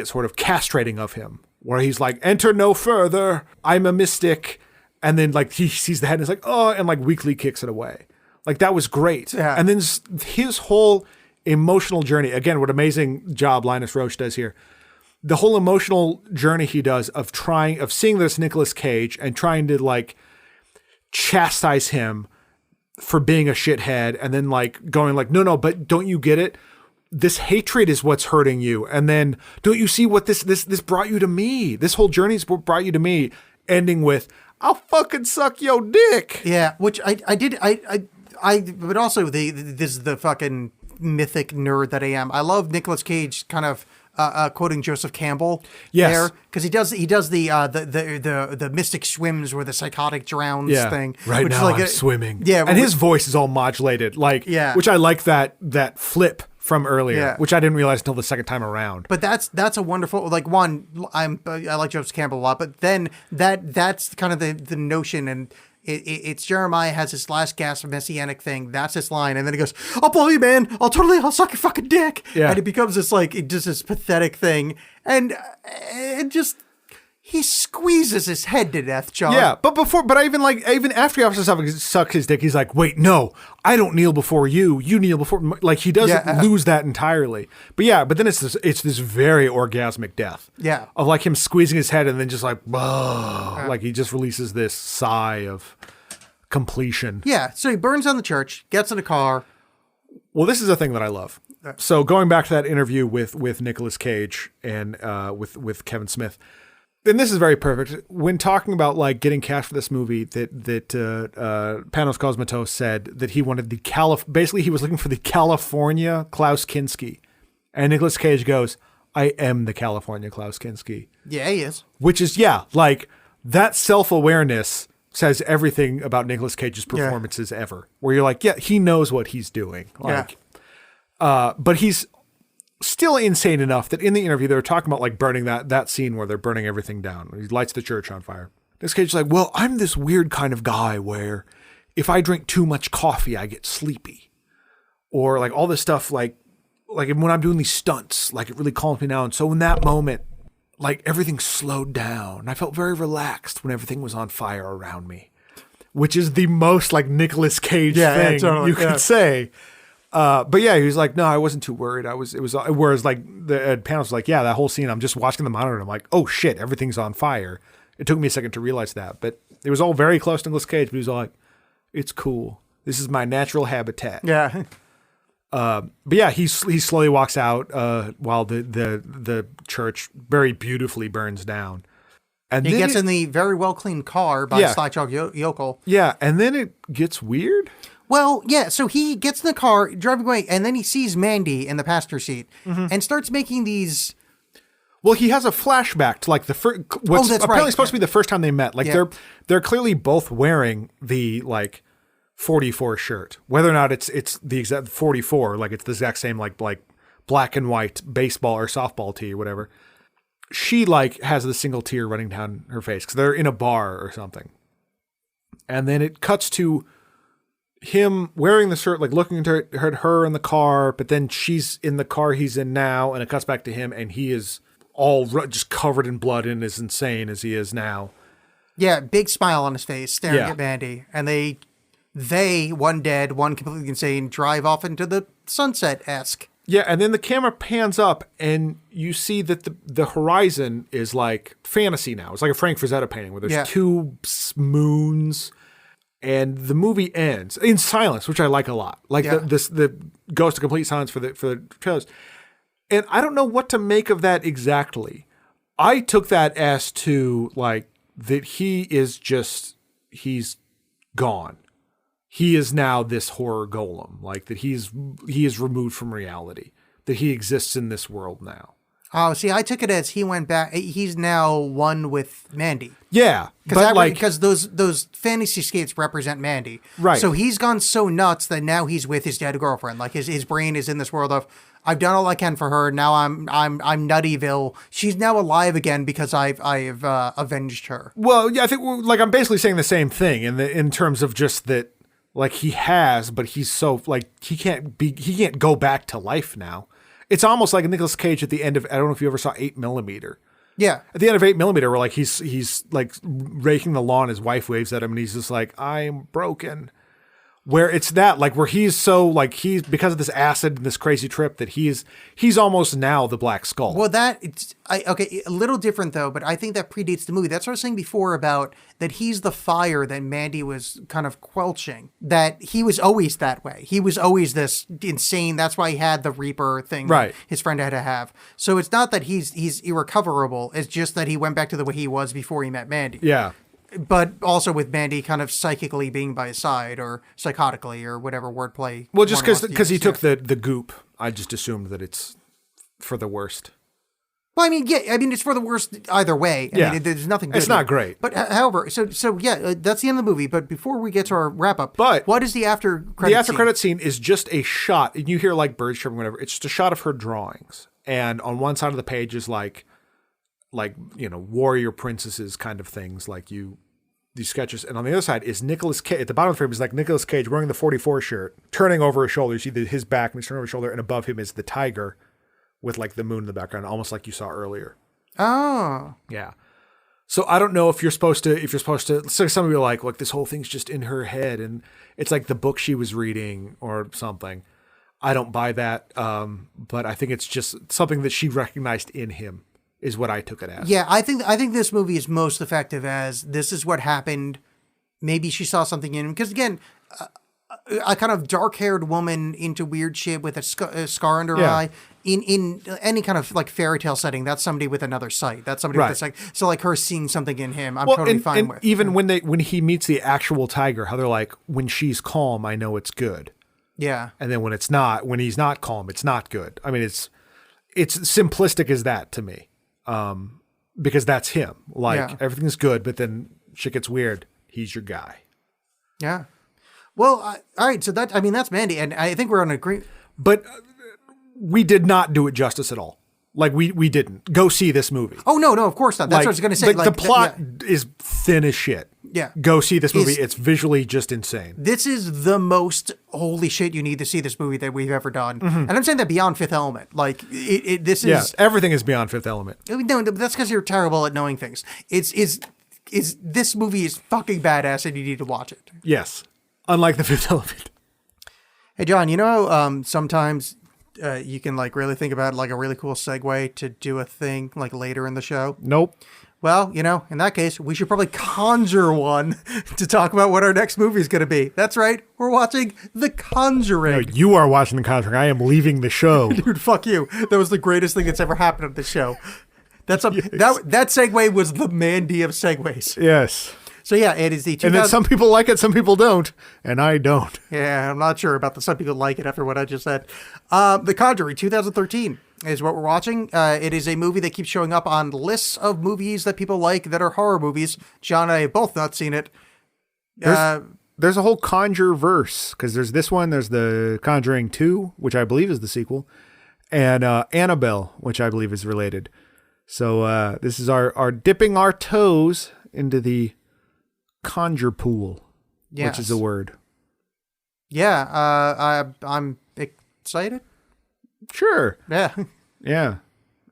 sort of castrating of him, where he's like, enter no further, I'm a mystic, And then like he sees the head and is like, oh, and like weakly kicks it away. Like that was great. Yeah. And then his whole emotional journey, again, what amazing job Linus Roche does here. The whole emotional journey he does of seeing this Nicolas Cage and trying to like chastise him for being a shithead, and then like going like, no, but don't you get it? This hatred is what's hurting you. And then don't you see what this brought you to me? This whole journey's what brought you to me, ending with, I'll fucking suck your dick. Yeah, which I did, but also this is the fucking mythic nerd that I am. I love Nicolas Cage kind of quoting Joseph Campbell. Yes. There, because he does the mystic swims where the psychotic drowns thing. Right which now is like I'm swimming. Yeah, and his voice is all modulated, like, which I like that flip from earlier, which I didn't realize until the second time around. But that's a wonderful, like, one, I like Joseph Campbell a lot, but then that's kind of the notion, and it's Jeremiah has his last gasp of messianic thing. That's his line. And then he goes, I'll blow you, man. I'll suck your fucking dick. Yeah. And it becomes this this pathetic thing. And it just, he squeezes his head to death, John. Yeah, but even after he offers to suck his dick, he's like, wait, no, I don't kneel before you. You kneel before, like he doesn't lose that entirely. But then it's this very orgasmic death. Yeah. Of like him squeezing his head and then just like, like he just releases this sigh of completion. Yeah. So he burns down the church, gets in a car. Well, this is a thing that I love. So going back to that interview with Nicolas Cage and with Kevin Smith. And this is very perfect. When talking about like getting cast for this movie, that Panos Cosmatos said that he wanted basically he was looking for the California Klaus Kinski. And Nicolas Cage goes, I am the California Klaus Kinski. Yeah, he is. Which is, like that self-awareness says everything about Nicolas Cage's performances ever. Where you're like, yeah, he knows what he's doing. Like, but he's still insane enough that in the interview they were talking about like burning that scene where they're burning everything down. He lights the church on fire. This Cage's like, well, I'm this weird kind of guy where if I drink too much coffee, I get sleepy, or like all this stuff, like when I'm doing these stunts, like it really calms me down. So in that moment, like everything slowed down. I felt very relaxed when everything was on fire around me, which is the most like Nicolas Cage thing you could say. But yeah, he was like, no, I wasn't too worried. Whereas like the panel was like, yeah, that whole scene, I'm just watching the monitor and I'm like, oh shit, everything's on fire. It took me a second to realize that, but it was all very close to Nicolas Cage, but he was all like, it's cool. This is my natural habitat. Yeah. But yeah, he slowly walks out, while the church very beautifully burns down. And he then gets in the very well cleaned car by Slideshow Yokel. Yeah. And then it gets weird. Well, yeah, so he gets in the car, driving away, and then he sees Mandy in the passenger seat and starts making these... Well, he has a flashback to like the first... What's apparently supposed to be the first time they met. Like they're clearly both wearing the like 44 shirt. Whether or not it's the exact 44, like it's the exact same like black and white baseball or softball tee or whatever. She like has the single tear running down her face because they're in a bar or something. And then it cuts to him wearing the shirt, like looking at her in the car, but then she's in the car he's in now, and it cuts back to him, and he is all just covered in blood and as insane as he is now. Yeah, big smile on his face, staring at Mandy, and they one dead, one completely insane, drive off into the sunset-esque. Yeah, and then the camera pans up, and you see that the horizon is like fantasy now. It's like a Frank Frazetta painting where there's two moons. And the movie ends in silence, which I like a lot. Like the goes to complete silence for the trailers. And I don't know what to make of that exactly. I took that as to like that he's gone. He is now this horror golem. Like that he is removed from reality. That he exists in this world now. Oh, see, I took it as he went back. He's now one with Mandy. Yeah, because those fantasy scapes represent Mandy, right? So he's gone so nuts that now he's with his dead girlfriend. Like his brain is in this world of, I've done all I can for her. Now I'm Nuttyville. She's now alive again because I've avenged her. Well, yeah, I think like I'm basically saying the same thing in terms of just that, like he has, but he's so like he can't go back to life now. It's almost like Nicolas Cage at the end of, I don't know if you ever saw 8mm. Yeah. At the end of 8mm, where like he's like raking the lawn, his wife waves at him, and he's just like, "I'm broken." Where it's that like where he's so like he's because of this acid and this crazy trip that he's almost now the Black Skull. Well, okay, a little different though, but I think that predates the movie. That's what I was saying before about that he's the fire that Mandy was kind of quelching. That he was always that way. He was always this insane. That's why he had the Reaper thing. Right. His friend had to have. So it's not that he's irrecoverable. It's just that he went back to the way he was before he met Mandy. Yeah. But also with Mandy kind of psychically being by his side, or psychotically, or whatever wordplay. Well, just one wants to because he use, took the goop, I just assumed that it's for the worst. Well, I mean, yeah, it's for the worst either way. I mean, there's nothing good. It's not here. great. But however, so yeah, that's the end of the movie. But before we get to our wrap up, But what is the after credit? The after credit scene is just a shot, and you hear like birds chirping, whatever. It's just a shot of her drawings, and on one side of the page is like warrior princesses kind of things, like these sketches, and on the other side is Nicolas Cage. At the bottom of the frame is like Nicolas Cage wearing the 44 shirt, turning over his shoulder. You see his back, and he's turning over his shoulder, and above him is the tiger with like the moon in the background, almost like you saw earlier. Oh, yeah. So I don't know if you're supposed to. So some of you are like this whole thing's just in her head, and it's like the book she was reading or something. I don't buy that, but I think it's just something that she recognized in him. Is what I took it as. Yeah, I think this movie is most effective as this is what happened. Maybe she saw something in him. Because again, a kind of dark-haired woman into weird shit with a scar under her eye, in any kind of like fairy tale setting, that's somebody with another sight. That's somebody with a sight. So like her seeing something in him, I'm totally fine with. Even when he meets the actual tiger, how they're like, when she's calm, I know it's good. Yeah. And then when he's not calm, it's not good. I mean, it's simplistic as that to me. Because that's him. Like everything's good, but then shit gets weird. He's your guy. Yeah. Well, all right. So that's Mandy, and I think we're on agreement. But we did not do it justice at all. Like we didn't go see this movie. Oh no, of course not. That's what I was going to say. The plot is thin as shit. Yeah. Go see this movie. It's visually just insane. This is the most holy shit you need to see this movie that we've ever done. Mm-hmm. And I'm saying that beyond Fifth Element. Like this is. Yeah, everything is beyond Fifth Element. No, that's because you're terrible at knowing things. This movie is fucking badass and you need to watch it. Yes. Unlike the Fifth Element. Hey John, sometimes you can like really think about like a really cool segue to do a thing like later in the show? Nope. Well, in that case, we should probably conjure one to talk about what our next movie is going to be. That's right. We're watching The Conjuring. No, you are watching The Conjuring. I am leaving the show. Dude, fuck you. That was the greatest thing that's ever happened on the show. That segue was the Mandy of segues. Yes. So yeah, it is the 2000- And then some people like it, some people don't, and I don't. Yeah, I'm not sure about the some people like it after what I just said. The Conjuring 2013 is what we're watching. It is a movie that keeps showing up on lists of movies that people like that are horror movies. John and I have both not seen it. There's a whole Conjure verse, because there's this one, there's the Conjuring 2, which I believe is the sequel, and Annabelle, which I believe is related. So this is our dipping our toes into the Conjure pool, which is a word. Yeah, I'm excited. Sure. Yeah. Yeah.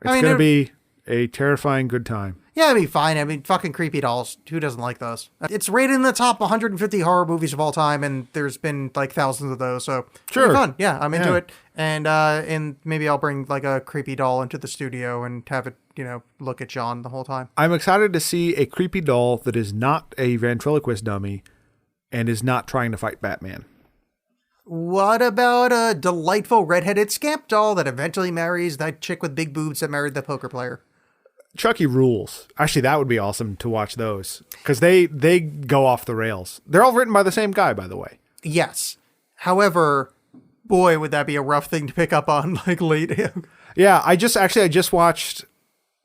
It's going to be a terrifying good time. Yeah, it'd be fine. I mean, fucking creepy dolls. Who doesn't like those? It's rated in the top 150 horror movies of all time, and there's been like thousands of those. So sure, fun. Yeah, I'm into it. And maybe I'll bring like a creepy doll into the studio and have it, look at John the whole time. I'm excited to see a creepy doll that is not a ventriloquist dummy and is not trying to fight Batman. What about a delightful redheaded scamp doll that eventually marries that chick with big boobs that married the poker player? Chucky rules. Actually, that would be awesome to watch those, because they go off the rails. They're all written by the same guy, by the way. Yes. However, boy, would that be a rough thing to pick up on like late. Yeah, I just watched.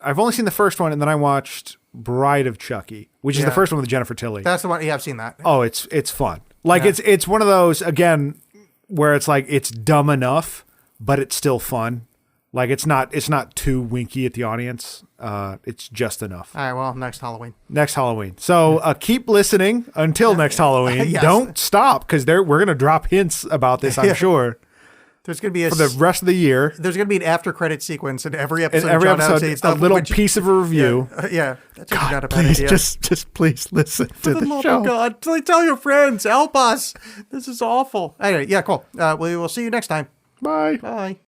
I've only seen the first one, and then I watched Bride of Chucky, which is the first one with Jennifer Tilly. That's the one. Yeah, I've seen that. Oh, it's fun. Like it's one of those again where it's like it's dumb enough, but it's still fun. Like it's not too winky at the audience. It's just enough. All right. Well, next Halloween. Next Halloween. So keep listening until next Halloween. Yes. Don't stop, because we're gonna drop hints about this. I'm sure. There's going to be for the rest of the year. There's going to be an after credit sequence in every episode. In every of John episode, Alexx a little piece of a review. Yeah, that's not a bad Please, idea. just please listen to For the love show. of God, tell your friends. Help us. This is awful. Anyway, yeah, cool. We will see you next time. Bye. Bye.